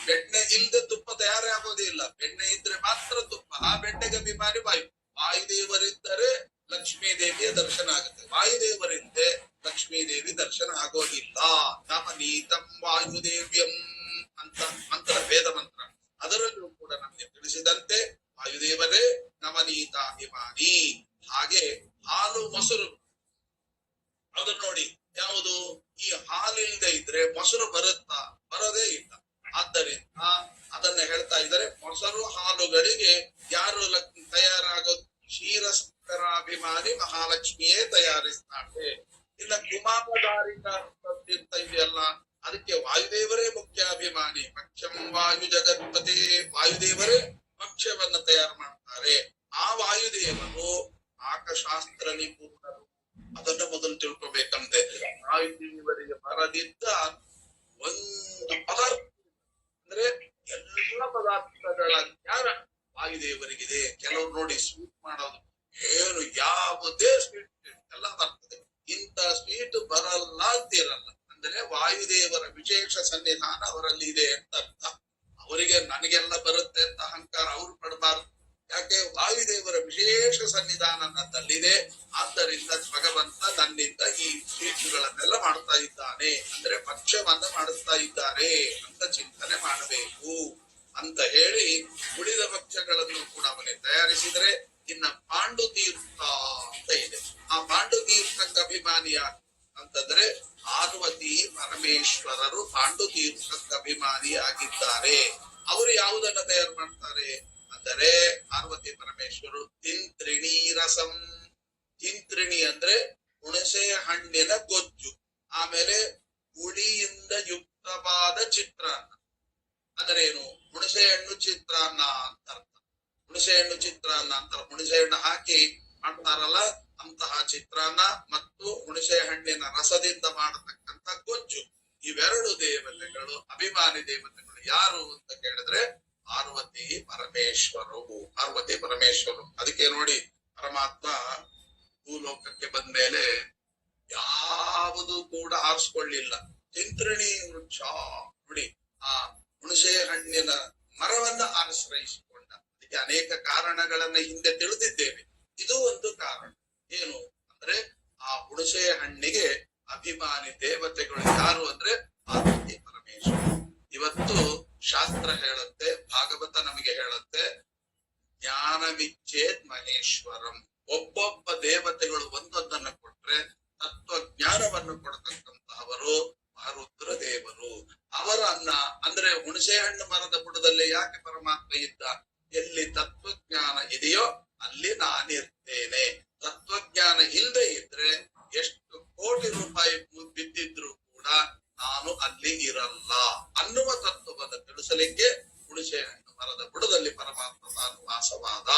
ಬೆಣ್ಣೆ ಇಲ್ಲದೆ ತುಪ್ಪ ತಯಾರೇ ಆಗೋದೇ ಇಲ್ಲ. ಬೆಣ್ಣೆ ಇದ್ರೆ ಮಾತ್ರ ತುಪ್ಪ. ಆ ಬೆಣ್ಣೆಗೆ ಅಭಿಮಾನಿ ವಾಯು. ವಾಯುದೇವರಿದ್ದರೆ ಲಕ್ಷ್ಮೀ ದೇವಿಯ ದರ್ಶನ ಆಗುತ್ತೆ. ವಾಯುದೇವರಿಂದೆ ಲಕ್ಷ್ಮೀ ದೇವಿ ದರ್ಶನ ಆಗೋದಿಲ್ಲ. ನವನೀತಂ ವಾಯುದೇವ್ಯಂ ಅಂತ ಮಂತ್ರ, ವೇದ ಮಂತ್ರ. ಅದರಲ್ಲೂ ಕೂಡ ನಮಗೆ ತಿಳಿಸಿದಂತೆ ವಾಯುದೇವರೇ ನವನೀತಾಭಿಮಾನಿ. ಹಾಗೆ ಹಾಲು ಮೊಸರು, ಅದನ್ನ ನೋಡಿ ಯಾವುದು? ಈ ಹಾಲಿಲ್ದೆ ಇದ್ರೆ ಮೊಸರು ಬರುತ್ತಾ? ಬರೋದೇ ಇಲ್ಲ. ಆದ್ದರಿಂದ ಅದನ್ನ ಹೇಳ್ತಾ ಇದ್ದಾರೆ, ಮೊಸರು ಹಾಲುಗಳಿಗೆ ಯಾರು ತಯಾರಾಗೋದು? ಕ್ಷೀರಸಕ್ಕರಾಭಿಮಾನಿ ಮಹಾಲಕ್ಷ್ಮಿಯೇ ತಯಾರಿಸ್ತಾಳೆ. ಇಲ್ಲ ಕುಮಾರಧಾರಿಕ ತೀರ್ಥ ಇದೆಯಲ್ಲ, ಅದಕ್ಕೆ ವಾಯುದೇವರೇ ಮುಖ್ಯಾಭಿಮಾನಿ. ಭಕ್ಷ್ಯಂ ವಾಯು ಜಗತ್ಪತಿ. ವಾಯುದೇವರೇ ಭಕ್ಷ್ಯವನ್ನ ತಯಾರು ಮಾಡ್ತಾರೆ. ಆ ವಾಯುದೇವರು ಪಾಕಶಾಸ್ತ್ರ ನಿಪುಣರು. ಅದನ್ನ ಮೊದಲು ತಿಳ್ಕೊಬೇಕಂತೆ. ವಾಯುದೇವರಿಗೆ ಬರದಿದ್ದ ಒಂದು ಪದಾರ್ಥ ಅಂದ್ರೆ ಎಲ್ಲ ಪದಾರ್ಥಗಳ ಜ್ಞಾನ ವಾಯುದೇವರಿಗಿದೆ. ಕೆಲವರು ನೋಡಿ ಸ್ವೀಟ್ ಮಾಡೋದು ಏನು, ಯಾವುದೇ ಸ್ವೀಟ್ ಎಲ್ಲ ಬರ್ತದೆ, ಇಂಥ ಸ್ವೀಟ್ ಬರಲ್ಲ ಅಂತಿರಲ್ಲ. ಅಂದ್ರೆ ವಾಯುದೇವರ ವಿಶೇಷ ಸನ್ನಿಧಾನ ಅವರಲ್ಲಿ ಇದೆ ಅಂತ ಅರ್ಥ. ಅವರಿಗೆ ನನಗೆಲ್ಲ ಬರುತ್ತೆ ಅಂತ ಅಹಂಕಾರ ಅವ್ರು ಪಡಬಾರ್ದು. ಯಾಕೆ? ವಾಯುದೇವರ ವಿಶೇಷ ಸನ್ನಿಧಾನ ನನ್ನಲ್ಲಿದೆ. ಆದ್ದರಿಂದ ಭಗವಂತ ನನ್ನಿಂದ ಈ ಸ್ವೀಟ್ಗಳನ್ನೆಲ್ಲ ಮಾಡ್ತಾ ಇದ್ದಾನೆ, ಅಂದ್ರೆ ಭಕ್ಷ್ಯವನ್ನ ಮಾಡಿಸ್ತಾ ಇದ್ದಾರೆ ಅಂತ ಚಿಂತನೆ ಮಾಡಬೇಕು ಅಂತ ಹೇಳಿ ಉಳಿದ ಭಕ್ಷ್ಯಗಳನ್ನು ಕೂಡ ಅವನೇ ತಯಾರಿಸಿದ್ರೆ. ಇನ್ನ ಪಾಂಡು ತೀರ್ಥ ಅಂತ ಇದೆ. ಆ ಪಾಂಡು ತೀರ್ಥಕ್ಕೆ ಅಭಿಮಾನಿಯ ಅಂತಂದ್ರೆ ಪಾರ್ವತಿ ಪರಮೇಶ್ವರರು ಪಾಂಡು ತೀರ್ಥಕ್ಕೆ ಅಭಿಮಾನಿಯಾಗಿದ್ದಾರೆ. ಅವರು ಯಾವುದನ್ನ ತಯಾರು ಮಾಡ್ತಾರೆ ಅಂದರೆ ಪಾರ್ವತಿ ಪರಮೇಶ್ವರರು ತಿಂತ್ರಿಣಿ ರಸಂ. ತಿಂತ್ರಿಣಿ ಅಂದ್ರೆ ಹುಣಸೆ ಹಣ್ಣಿನ ಗೊಜ್ಜು, ಆಮೇಲೆ ಹುಳಿಯಿಂದ ಯುಕ್ತವಾದ ಚಿತ್ರಾನ್ನ. ಅಂದ್ರೇನು? ಹುಣಸೆ ಹಣ್ಣು ಚಿತ್ರಾನ್ನ ಅಂತ ಅರ್ಥ. ಹುಣಸೆ ಹಣ್ಣು ಚಿತ್ರಾನ್ನ ಅಂತಾರೆ. ಹುಣಸೆ ಹಣ್ಣು ಹಾಕಿ ಮಾಡ್ತಾರಲ್ಲ ಅಂತಹ ಚಿತ್ರಾನ್ನ ಮತ್ತು ಹುಣಸೆ ಹಣ್ಣಿನ ರಸದಿಂದ ಮಾಡತಕ್ಕಂತ ಗೊಜ್ಜು. ಇವೆರಡು ದೇವತೆಗಳು ಅಭಿಮಾನಿ ದೇವತೆಗಳು ಯಾರು ಅಂತ ಕೇಳಿದ್ರೆ ಪಾರ್ವತಿ ಪರಮೇಶ್ವರರು. ಪಾರ್ವತಿ ಪರಮೇಶ್ವರರು. ಅದಕ್ಕೆ ನೋಡಿ ಪರಮಾತ್ಮ ಭೂಲೋಕಕ್ಕೆ ಬಂದ್ಮೇಲೆ ಯಾವುದು ಕೂಡ ಆರಿಸ್ಕೊಳ್ಳಿಲ್ಲ. ತಿಂತ್ರಿಣಿ ವೃಕ್ಷ ನೋಡಿ, ಆ ಹುಣಸೆ ಹಣ್ಣಿನ ಮರವನ್ನ ಆಶ್ರಯಿಸಿಕೊಂಡ. ಅದಕ್ಕೆ ಅನೇಕ ಕಾರಣಗಳನ್ನ ಹಿಂದೆ ತಿಳಿದಿದ್ದೇವೆ. ಇದು ಒಂದು ಕಾರಣ. ಏನು ಅಂದ್ರೆ ಆ ಹುಣಸೆ ಹಣ್ಣಿಗೆ ಅಭಿಮಾನಿ ದೇವತೆಗಳು ಯಾರು ಅಂದ್ರೆ ಪಾರ್ವತಿ ಪರಮೇಶ್ವರ. ಇವತ್ತು ಶಾಸ್ತ್ರ ಹೇಳುತ್ತೆ, ಭಾಗವತ ನಮಗೆ ಹೇಳುತ್ತೆ, ಜ್ಞಾನವಿಚ್ಛೇದ್ ಮಹೇಶ್ವರಂ. ಒಬ್ಬೊಬ್ಬ ದೇವತೆಗಳು ಒಂದೊಂದನ್ನ ಕೊಟ್ರೆ ತತ್ವಜ್ಞಾನವನ್ನು ಕೊಡತಕ್ಕಂತಹವರು ಮಹಾರುದ್ರ ದೇವರು. ಅವರನ್ನ ಅಂದ್ರೆ ಹುಣಸೆ ಹಣ್ಣು ಮರದ ಬುಡದಲ್ಲಿ ಯಾಕೆ ಪರಮಾತ್ಮ ಇದ್ದ? ಎಲ್ಲಿ ತತ್ವಜ್ಞಾನ ಇದೆಯೋ ಅಲ್ಲಿ ನಾನಿರ್ತೇನೆ. ತತ್ವಜ್ಞಾನ ಇಲ್ಲದೆ ಇದ್ರೆ ಎಷ್ಟು ಕೋಟಿ ರೂಪಾಯಿ ಬಿದ್ದಿದ್ರು ಕೂಡ ನಾನು ಅಲ್ಲಿ ಇರಲ್ಲ ಅನ್ನುವ ತತ್ವವನ್ನು ತಿಳಿಸಲಿಕ್ಕೆ ಹುಣಸೆ ಹಣ್ಣು ಮರದ ಬುಡದಲ್ಲಿ ಪರಮಾತ್ಮ ತಾನು ವಾಸವಾದ.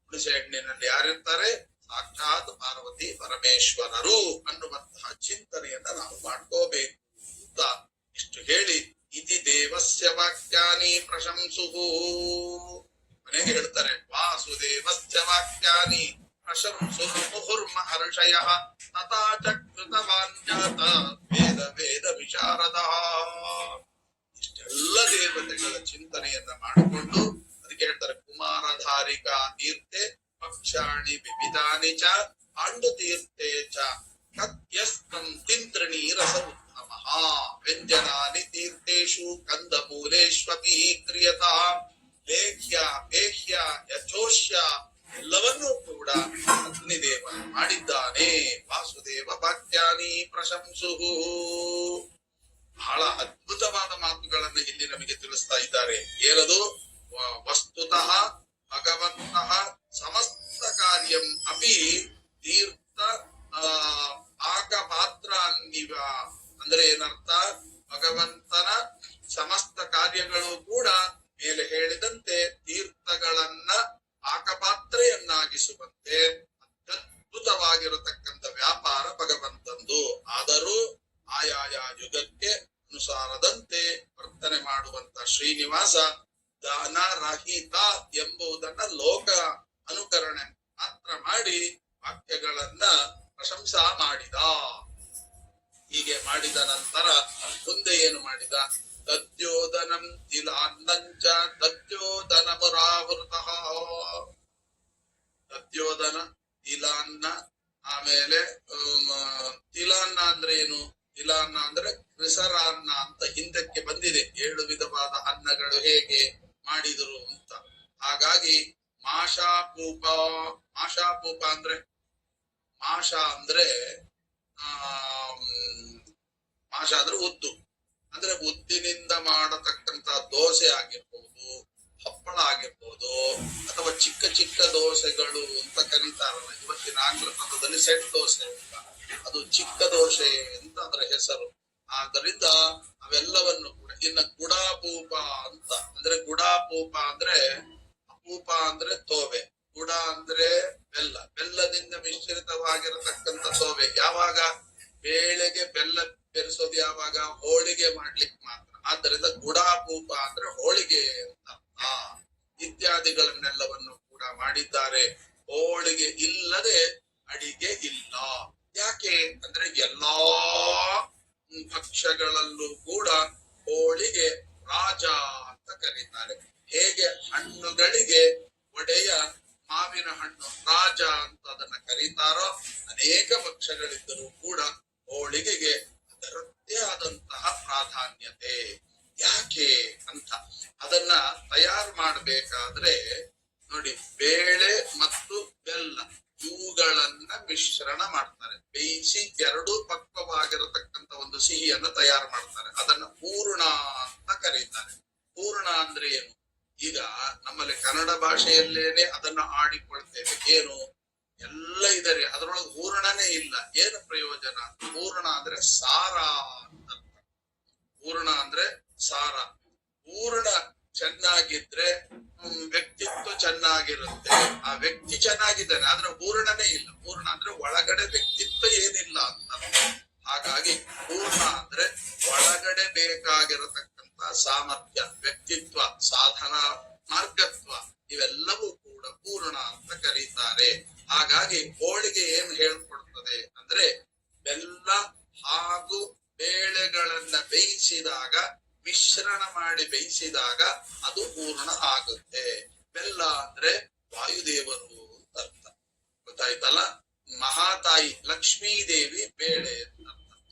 ಹುಣಸೆ ಹಣ್ಣಿನಲ್ಲಿ ಯಾರಿರ್ತಾರೆ? ಸಾಕ್ಷಾತ್ ಪಾರ್ವತಿ ಪರಮೇಶ್ವರರು ಅನ್ನುವಂತಹ ಚಿಂತನೆಯನ್ನ ನಾವು ಮಾಡ್ಕೋಬೇಕು ಅಂತ ಇಷ್ಟು ಹೇಳಿ, ಇತಿ ದೇವಸ್ಯ ವಾಕ್ಯಾನಿ ಪ್ರಶಂಸುಹು. ಮನೆಗೆ ಹೇಳ್ತಾರೆ, ವಾಸುದೇವಸ್ಯ ವಾಕ್ಯಾನಿ ಪ್ರಶಂಸುಹು ಮುಹುರ್ಮಹರ್ಷಯಃ ತಥಾ ಚ ಕೃತವಾನ್ ಜಾತ ವೇದ ವೇದ ವಿಶಾರದಃ. ಇಷ್ಟೆಲ್ಲ ದೇವತೆಗಳ ಚಿಂತನೆಯನ್ನ ಮಾಡಿಕೊಂಡು ಅದಕ್ಕೆ ಹೇಳ್ತಾರೆ, ಕುಮಾರಧಾರಿಕಾ ತೀರ್ಥೆ ಪಕ್ಷಾಣಿ ವಿವಿಧಾನಿ ಚ ಪಾಂಡು ತೀರ್ಥೆ ಚ ಕತ್ಯಸ್ತಂ ತಿಂತ್ರಣಿ ರಸ ಉತ್ತಮಃ ವ್ಯಂಜನಾನಿ ತೀರ್ಥೇಶು ಕಂದಮೂಲೇಶ್ವಪಿ ಕ್ರಿಯತಾ ಲೇಖ್ಯ ಪೇಹ್ಯ ಯಥೋಷ್ಯ ಎಲ್ಲವನ್ನೂ ಕೂಡ ಅಗ್ನಿದೇವ ಮಾಡಿದ್ದಾನೆ. ವಾಸುದೇವ ವಾಕ್ಯಾನಿ ಪ್ರಶಂಸುಹು. ಬಹಳ ಅದ್ಭುತವಾದ ಮಾತುಗಳನ್ನು ಇಲ್ಲಿ ನಮಗೆ ತಿಳಿಸ್ತಾ ಇದ್ದಾರೆ. ಏನದು? ವಸ್ತುತಃ ಭಗವಂತಃ ಸಮಸ್ತ ಕಾರ್ಯಂ ಅಪಿ ತೀರ್ಥ ಪಾಕಪಾತ್ರಾನ್ನಿವ. ಅಂದ್ರೆ ಏನರ್ಥ? ಭಗವಂತನ ಸಮಸ್ತ ಕಾರ್ಯಗಳು ಕೂಡ ಮೇಲೆ ಹೇಳಿದಂತೆ ತೀರ್ಥಗಳನ್ನ ಪಾಕಪಾತ್ರೆಯನ್ನಾಗಿಸುವಂತೆ ಅತ್ಯದ್ಭುತವಾಗಿರತಕ್ಕಂಥ ವ್ಯಾಪಾರ ಭಗವಂತಂದು. ಆದರೂ ಆಯಾಯ ಯುಗಕ್ಕೆ ಅನುಸಾರದಂತೆ ವರ್ತನೆ ಮಾಡುವಂತ ಶ್ರೀನಿವಾಸ ದಾನರಹಿತ ಎಂಬುದನ್ನ ಲೋಕ ಅನುಕರಣೆ ಮಾತ್ರ ಮಾಡಿ ವಾಕ್ಯಗಳನ್ನ ಪ್ರಶಂಸಾ ಮಾಡಿದ. ಹೀಗೆ ಮಾಡಿದ ನಂತರ ಮುಂದೆ ಏನು ಮಾಡಿದ? ದದ್ಯೋದನಂ ತಿಲಾನ್ನಂಚ ದದ್ಯೋದನ ಮುರಾವೃತಃ. ದದ್ಯೋದನ, ತಿಲಾನ್ನ, ಆಮೇಲೆ ತಿಲಾನ್ನ ಅಂದ್ರೆ ಏನು? ತಿಲಾನ್ನ ಅಂದ್ರೆ ಕ್ರಿಸರಾನ್ನ ಅಂತ ಹಿಂದಕ್ಕೆ ಬಂದಿದೆ. 7 ವಿಧವಾದ ಅನ್ನಗಳು ಹೇಗೆ ಮಾಡಿದರು ಅಂತ. ಹಾಗಾಗಿ ಮಾಷಾಪೂಪ. ಮಾಷಾಪೂಪ ಅಂದ್ರೆ ಮಾಷ ಅಂದ್ರೆ ಮಾಷ ಅಂದ್ರೆ ಉದ್ದು. ಅಂದ್ರೆ ಉದ್ದಿನಿಂದ ಮಾಡತಕ್ಕಂತ ದೋಸೆ ಆಗಿರ್ಬಹುದು, ಹಪ್ಪಳ ಆಗಿರ್ಬಹುದು, ಅಥವಾ ಚಿಕ್ಕ ಚಿಕ್ಕ ದೋಸೆಗಳು ಅಂತ ಕರೀತಾರಲ್ಲ. ಇವತ್ತಿನ ಆಂಗ್ಲ ಪದದಲ್ಲಿ ಸೆಟ್ ದೋಸೆ ಅಂತ, ಅದು ಚಿಕ್ಕ ದೋಸೆ ಅಂತ ಅದರ ಹೆಸರು. ಆದ್ದರಿಂದ ಅವೆಲ್ಲವನ್ನು ಕೂಡ. ಇನ್ನು ಗುಡಾಪೂಪ ಅಂತ ಅಂದ್ರೆ, ಗುಡಾಪೂಪ ಅಂದ್ರೆ, ಅಪೂಪ ಅಂದ್ರೆ ತೋವೆ, ಗುಡ ಅಂದ್ರೆ ಬೆಲ್ಲ, ಬೆಲ್ಲದಿಂದ ಮಿಶ್ರಿತವಾಗಿರತಕ್ಕಂತ ತೋವೆ. ಯಾವಾಗ? ಬೇಳೆಗೆ ಬೆಲ್ಲ ಬೆರೆಸೋದು ಯಾವಾಗ? ಹೋಳಿಗೆ ಮಾಡ್ಲಿಕ್ಕೆ ಮಾತ್ರ. ಆದ್ದರಿಂದ ಗುಡಾಪೂಪ ಅಂದ್ರೆ ಹೋಳಿಗೆ ಅಂತ. ಇತ್ಯಾದಿಗಳನ್ನೆಲ್ಲವನ್ನು ಕೂಡ ಮಾಡಿದ್ದಾರೆ. ಹೋಳಿಗೆ ಇಲ್ಲದೆ ಅಡಿಗೆ ಇಲ್ಲ. ಯಾಕೆ ಅಂದ್ರೆ ಎಲ್ಲಾ ಭಕ್ಷ್ಯಗಳಲ್ಲೂ ಕೂಡ ಹೋಳಿಗೆ ರಾಜ ಅಂತ ಕರೀತಾರೆ. ಹೇಗೆ ಹಣ್ಣುಗಳಿಗೆ ಒಡೆಯ ಮಾವಿನ ಹಣ್ಣು ರಾಜ ಅಂತ ಅದನ್ನ ಕರೀತಾರೋ, ಅನೇಕ ಭಕ್ಷ್ಯಗಳಿದ್ದರೂ ಕೂಡ ಹೋಳಿಗೆಗೆ ಅದರದ್ದೇ ಆದಂತಹ ಪ್ರಾಧಾನ್ಯತೆ. ಯಾಕೆ ಅಂತ ಅದನ್ನ ತಯಾರು ಮಾಡಬೇಕಾದ್ರೆ ನೋಡಿ, ಬೇಳೆ ಮತ್ತು ಬೆಲ್ಲ ಇವುಗಳನ್ನ ಮಿಶ್ರಣ ಮಾಡ್ತಾರೆ, ಬೇಯಿಸಿ ಎರಡೂ ಪಕ್ವವಾಗಿರತಕ್ಕಂತ ಒಂದು ಸಿಹಿಯನ್ನ ತಯಾರು ಮಾಡ್ತಾರೆ. ಅದನ್ನ ಪೂರ್ಣ ಅಂತ ಕರೀತಾರೆ. ಪೂರ್ಣ ಅಂದ್ರೆ ಏನು? ಈಗ ನಮ್ಮಲ್ಲಿ ಕನ್ನಡ ಭಾಷೆಯಲ್ಲೇನೆ ಅದನ್ನ ಆಡಿಕೊಳ್ತೇವೆ. ಏನು? ಎಲ್ಲ ಇದರೆ ಅದರೊಳಗೆ ಪೂರ್ಣನೇ ಇಲ್ಲ. ಏನು ಪ್ರಯೋಜನ? ಪೂರ್ಣ ಅಂದ್ರೆ ಸಾರ ಅಂತ. ಪೂರ್ಣ ಅಂದ್ರೆ ಸಾರ. ಪೂರ್ಣ ಚೆನ್ನಾಗಿದ್ರೆ ವ್ಯಕ್ತಿತ್ವ ಚೆನ್ನಾಗಿರುತ್ತೆ. ಆ ವ್ಯಕ್ತಿ ಚೆನ್ನಾಗಿದ್ದಾನೆ, ಆದ್ರೆ ಪೂರ್ಣನೇ ಇಲ್ಲ. ಪೂರ್ಣ ಅಂದ್ರೆ ಒಳಗಡೆ ವ್ಯಕ್ತಿತ್ವ ಏನಿಲ್ಲ ಅಂತ. ಹಾಗಾಗಿ ಪೂರ್ಣ ಅಂದ್ರೆ ಒಳಗಡೆ ಬೇಕಾಗಿರತಕ್ಕಂತ ಸಾಮರ್ಥ್ಯ, ವ್ಯಕ್ತಿತ್ವ, ಸಾಧನ, ಮಾರ್ಗತ್ವ ಇವೆಲ್ಲವೂ ಕೂಡ ಪೂರ್ಣ ಅಂತ ಕರೀತಾರೆ. ಹಾಗಾಗಿ ಹೋಳಿಗೆ ಏನ್ ಹೇಳ್ಕೊಡ್ತದೆ ಅಂದ್ರೆ, ಬೆಲ್ಲ ಹಾಗೂ ಬೇಳೆಗಳನ್ನ ಬೇಯಿಸಿದಾಗ, ಮಿಶ್ರಣ ಮಾಡಿ ಬೇಯಿಸಿದಾಗ ಅದು ಪೂರ್ಣ ಆಗುತ್ತೆ. ಬೆಲ್ಲ ಅಂದ್ರೆ ವಾಯುದೇವರು ಅಂತ ಅರ್ಥ. ಗೊತ್ತಾಯ್ತಲ್ಲ? ಮಹಾತಾಯಿ ಲಕ್ಷ್ಮೀ ದೇವಿ ಬೇಳೆ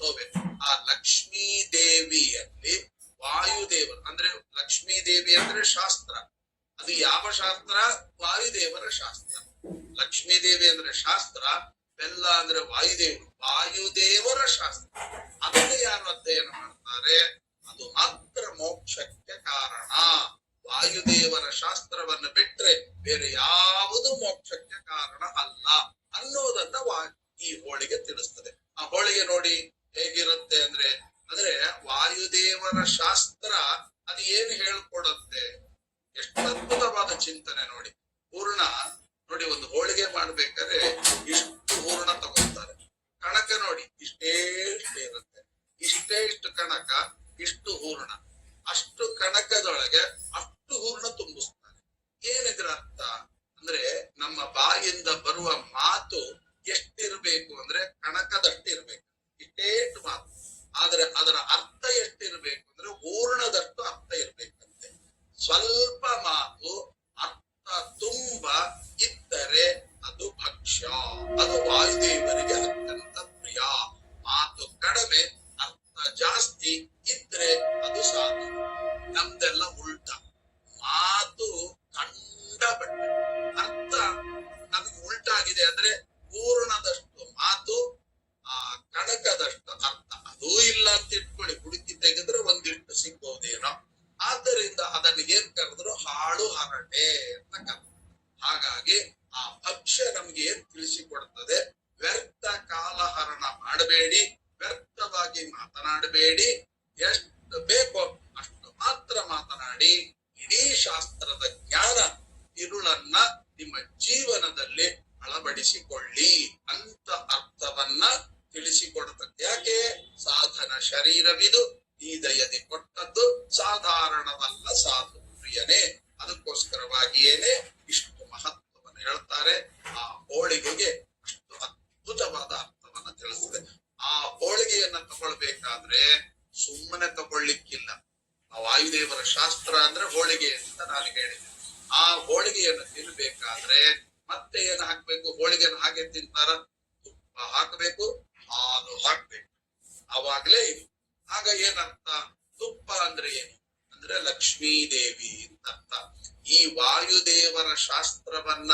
ತೋಬೆ. ಆ ಲಕ್ಷ್ಮೀ ದೇವಿಯಲ್ಲಿ ವಾಯುದೇವರು ಅಂದ್ರೆ ಲಕ್ಷ್ಮೀ ದೇವಿ ಅಂದ್ರೆ ಶಾಸ್ತ್ರ. ಅದು ಯಾವ ಶಾಸ್ತ್ರ? ವಾಯುದೇವರ ಶಾಸ್ತ್ರ. ಲಕ್ಷ್ಮೀ ದೇವಿ ಅಂದ್ರೆ ಶಾಸ್ತ್ರ, ಬೆಲ್ಲ ಅಂದ್ರೆ ವಾಯುದೇವರು, ವಾಯುದೇವರ ಶಾಸ್ತ್ರ. ಅದನ್ನು ಯಾರು ಅಧ್ಯಯನ ಮಾಡ್ತಾರೆ ಅದು ಮಾತ್ರ ಮೋಕ್ಷಕ್ಕೆ ಕಾರಣ. ವಾಯುದೇವರ ಶಾಸ್ತ್ರವನ್ನು ಬಿಟ್ರೆ ಬೇರೆ ಯಾವುದು ಮೋಕ್ಷಕ್ಕೆ ಕಾರಣ ಅಲ್ಲ ಅನ್ನೋದನ್ನ ಈ ಹೋಳಿಗೆ ತಿಳಿಸ್ತದೆ. ಆ ಹೋಳಿಗೆ ನೋಡಿ ಹೇಗಿರುತ್ತೆ ಅಂದ್ರೆ ವಾಯುದೇವರ ಶಾಸ್ತ್ರ ಅದು ಏನು ಹೇಳ್ಕೊಡುತ್ತೆ, ಎಷ್ಟು ಅದ್ಭುತವಾದ ಚಿಂತನೆ ನೋಡಿ. ಹೂರ್ಣ ನೋಡಿ, ಒಂದು ಹೋಳಿಗೆ ಮಾಡ್ಬೇಕಾದ್ರೆ ಇಷ್ಟು ಹೂರ್ಣ ತಗೋತಾರೆ. ಕಣಕ ನೋಡಿ ಇಷ್ಟೇ ಇರುತ್ತೆ, ಇಷ್ಟು ಕಣಕ, ಇಷ್ಟು ಹೂರ್ಣ. ಅಷ್ಟು ಕಣಕದೊಳಗೆ ಅಷ್ಟು ಹೂರ್ಣ ತುಂಬಿಸ್ತಾರೆ. ಏನಿದ್ರ ಅರ್ಥ ಅಂದ್ರೆ ನಮ್ಮ ಬಾಯಿಂದ ಬರುವ ಮಾತು ಎಷ್ಟಿರ್ಬೇಕು ಅಂದ್ರೆ ಕಣಕದಷ್ಟಿರ್ಬೇಕು, ಇಷ್ಟೇಷ್ಟು ಮಾತು. ಆದ್ರೆ ಅದರ ಅರ್ಥ ಎಷ್ಟಿರ್ಬೇಕು ಅಂದ್ರೆ ಹೂರ್ಣದಷ್ಟು ಅರ್ಥ ಇರ್ಬೇಕಂತೆ. ಸ್ವಲ್ಪ ಮಾತು ಅರ್ಥ ತುಂಬ ಇದ್ದರೆ ಅದು ಭಕ್ಷ್ಯ, ಅದು ವಾಯುದೇವರಿಗೆ ಅತ್ಯಂತ ಪ್ರಿಯ. ಮಾತು ಕಡಿಮೆ ಅರ್ಥ ಜಾಸ್ತಿ ಇದ್ರೆ ಅದು ಸಾಧು. ನಮ್ದೆಲ್ಲ ಉಲ್ಟ, ಮಾತು ಕಂಡ ಬಟ್ಟೆ, ಅರ್ಥ ನಮ್ಗೆ ಉಲ್ಟಾಗಿದೆ. ಅಂದ್ರೆ ಪೂರ್ಣದಷ್ಟು ಮಾತು ಕಣಕದಷ್ಟು ಅರ್ಥ ಅದೂ ಇಲ್ಲ ಅಂತ ಇಟ್ಕೊಳ್ಳಿ, ಹುಡುಕಿ ತೆಗೆದ್ರೆ ಒಂದಿಟ್ಟು ಸಿಗ್ಬಹುದೇನೋ. ಆದ್ದರಿಂದ ಅದನ್ನ ಏನ್ ಕರೆದ್ರು ಹಾಳು ಹರಟೆ ಅಂತ ಕರೆದ್ರು. ಹಾಗಾಗಿ ಆ ಭಕ್ಷ್ಯ ನಮ್ಗೆ ಏನ್ ತಿಳಿಸಿಕೊಡ್ತದೆ, ವ್ಯರ್ಥ ಕಾಲಹರಣ ಮಾಡಬೇಡಿ, ವ್ಯರ್ಥವಾಗಿ ಮಾತನಾಡಬೇಡಿ, ಎಷ್ಟು ಬೇಕೋ ಅಷ್ಟು ಮಾತ್ರ ಮಾತನಾಡಿ ಇಡೀ ಶಾಸ್ತ್ರದ ಜ್ಞಾನ ಇರುಳನ್ನ ನಿಮ್ಮ ಜೀವನದಲ್ಲಿ ಅಳವಡಿಸಿಕೊಳ್ಳಿ ಅಂತ ಅರ್ಥವನ್ನ ತಿಳಿಸಿಕೊಡುತ್ತದೆ. ಯಾಕೆ? ಸಾಧನ ಶರೀರವಿದು ಈ ದಯದಿ ಕೊಟ್ಟದ್ದು ಸಾಧಾರಣವಲ್ಲ ಸಾಧು ಪ್ರಿಯನೇ. ಅದಕ್ಕೋಸ್ಕರವಾಗಿಯೇನೆ ಇಷ್ಟು ಮಹತ್ವವನ್ನು ಹೇಳ್ತಾರೆ. ಆ ಹೋಳಿಗೆಗೆ ಅಷ್ಟು ಅದ್ಭುತವಾದ ಅರ್ಥವನ್ನ ತಿಳಿಸ್ತದೆ. ಆ ಹೋಳಿಗೆಯನ್ನ ತಗೊಳ್ಬೇಕಾದ್ರೆ ಸುಮ್ಮನೆ ತಗೊಳ್ಲಿಕ್ಕಿಲ್ಲ. ಆ ವಾಯುದೇವರ ಶಾಸ್ತ್ರ ಅಂದ್ರೆ ಹೋಳಿಗೆ ಅಂತ ನಾನು ಹೇಳಿದೆ. ಆ ಹೋಳಿಗೆಯನ್ನು ತಿನ್ಬೇಕಾದ್ರೆ ಮತ್ತೆ ಏನ್ ಹಾಕ್ಬೇಕು? ಹೋಳಿಗೆಯನ್ನು ಹಾಗೆ ತಿಂತಾರ? ತುಪ್ಪ ಹಾಕಬೇಕು, ಹಾಲು ಹಾಕ್ಬೇಕು, ಅವಾಗ್ಲೇ ಇದು. ಆಗ ಏನರ್ಥ? ತುಪ್ಪ ಅಂದ್ರೆ ಏನು ಅಂದ್ರೆ ಲಕ್ಷ್ಮೀ ದೇವಿ ಅಂತ ಅರ್ಥ. ಈ ವಾಯುದೇವರ ಶಾಸ್ತ್ರವನ್ನ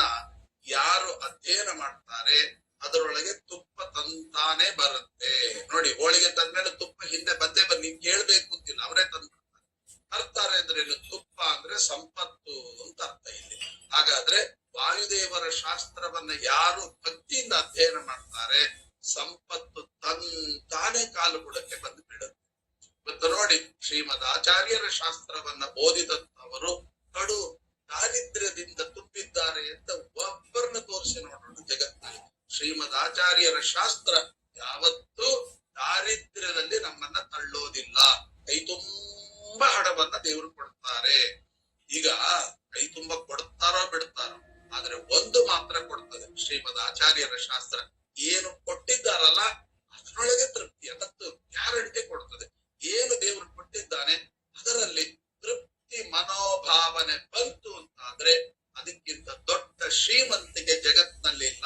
ಯಾರು ಅಧ್ಯಯನ ಮಾಡ್ತಾರೆ ಅದರೊಳಗೆ ತುಪ್ಪ ತಂತಾನೆ ಬರುತ್ತೆ. ನೋಡಿ, ಹೋಳಿಗೆ ತಂದ್ಮೇಲೆ ತುಪ್ಪ ಹಿಂದೆ ಬಂದೇ ಬನ್ನಿ ಕೇಳ್ಬೇಕು ಅಂತಿಲ್ಲ, ಅವರೇ ತಂದ್ಬಿಡ್ತಾರೆ. ತರ್ತಾರೆ ಅಂದ್ರೆ ತುಪ್ಪ ಅಂದ್ರೆ ಸಂಪತ್ತು ಅಂತ ಅರ್ಥ ಇಲ್ಲಿ. ಹಾಗಾದ್ರೆ ವಾಯುದೇವರ ಶಾಸ್ತ್ರವನ್ನ ಯಾರು ಭಕ್ತಿಯಿಂದ ಅಧ್ಯಯನ ಮಾಡ್ತಾರೆ ಸಂಪತ್ತು ತಾನೇ ಕಾಲು ಬುಡಕ್ಕೆ ಬಂದು ಬಿಡುತ್ತೆ. ಇವತ್ತು ನೋಡಿ, ಶ್ರೀಮದ್ ಆಚಾರ್ಯರ ಶಾಸ್ತ್ರವನ್ನ ಓದಿದಂತವರು ಕಡು ದಾರಿದ್ರ್ಯದಿಂದ ತುಂಬಿದ್ದಾರೆ ಅಂತ ಒಬ್ಬರನ್ನ ತೋರಿಸಿ ನೋಡೋಣ ಜಗತ್ತಿನಲ್ಲಿ. ಶ್ರೀಮದ್ ಆಚಾರ್ಯರ ಶಾಸ್ತ್ರ ಯಾವತ್ತೂ ದಾರಿದ್ರ್ಯದಲ್ಲಿ ನಮ್ಮನ್ನ ತಳ್ಳೋದಿಲ್ಲ. ಕೈ ತುಂಬಾ ಹಣವನ್ನ ದೇವರು ಕೊಡ್ತಾರೆ. ಈಗ ಕೈ ತುಂಬಾ ಕೊಡ್ತಾರೋ ಬಿಡ್ತಾರೋ, ಆದ್ರೆ ಒಂದು ಮಾತ್ರ ಕೊಡ್ತದೆ ಶ್ರೀಮದ್ ಆಚಾರ್ಯರ ಶಾಸ್ತ್ರ. ಏನು ಕೊಟ್ಟಿದ್ದಾರಲ್ಲ ಅದರೊಳಗೆ ತೃಪ್ತಿ, ಅದಕ್ಕೆ ಗ್ಯಾರಂಟಿ ಕೊಡ್ತದೆ. ಏನು ದೇವರು ಕೊಟ್ಟಿದ್ದಾನೆ ಅದರಲ್ಲಿ ತೃಪ್ತಿ ಮನೋಭಾವನೆ ಬಂತು ಅಂತಾದ್ರೆ ಅದಕ್ಕಿಂತ ದೊಡ್ಡ ಶ್ರೀಮಂತಿಕೆ ಜಗತ್ನಲ್ಲಿಲ್ಲ.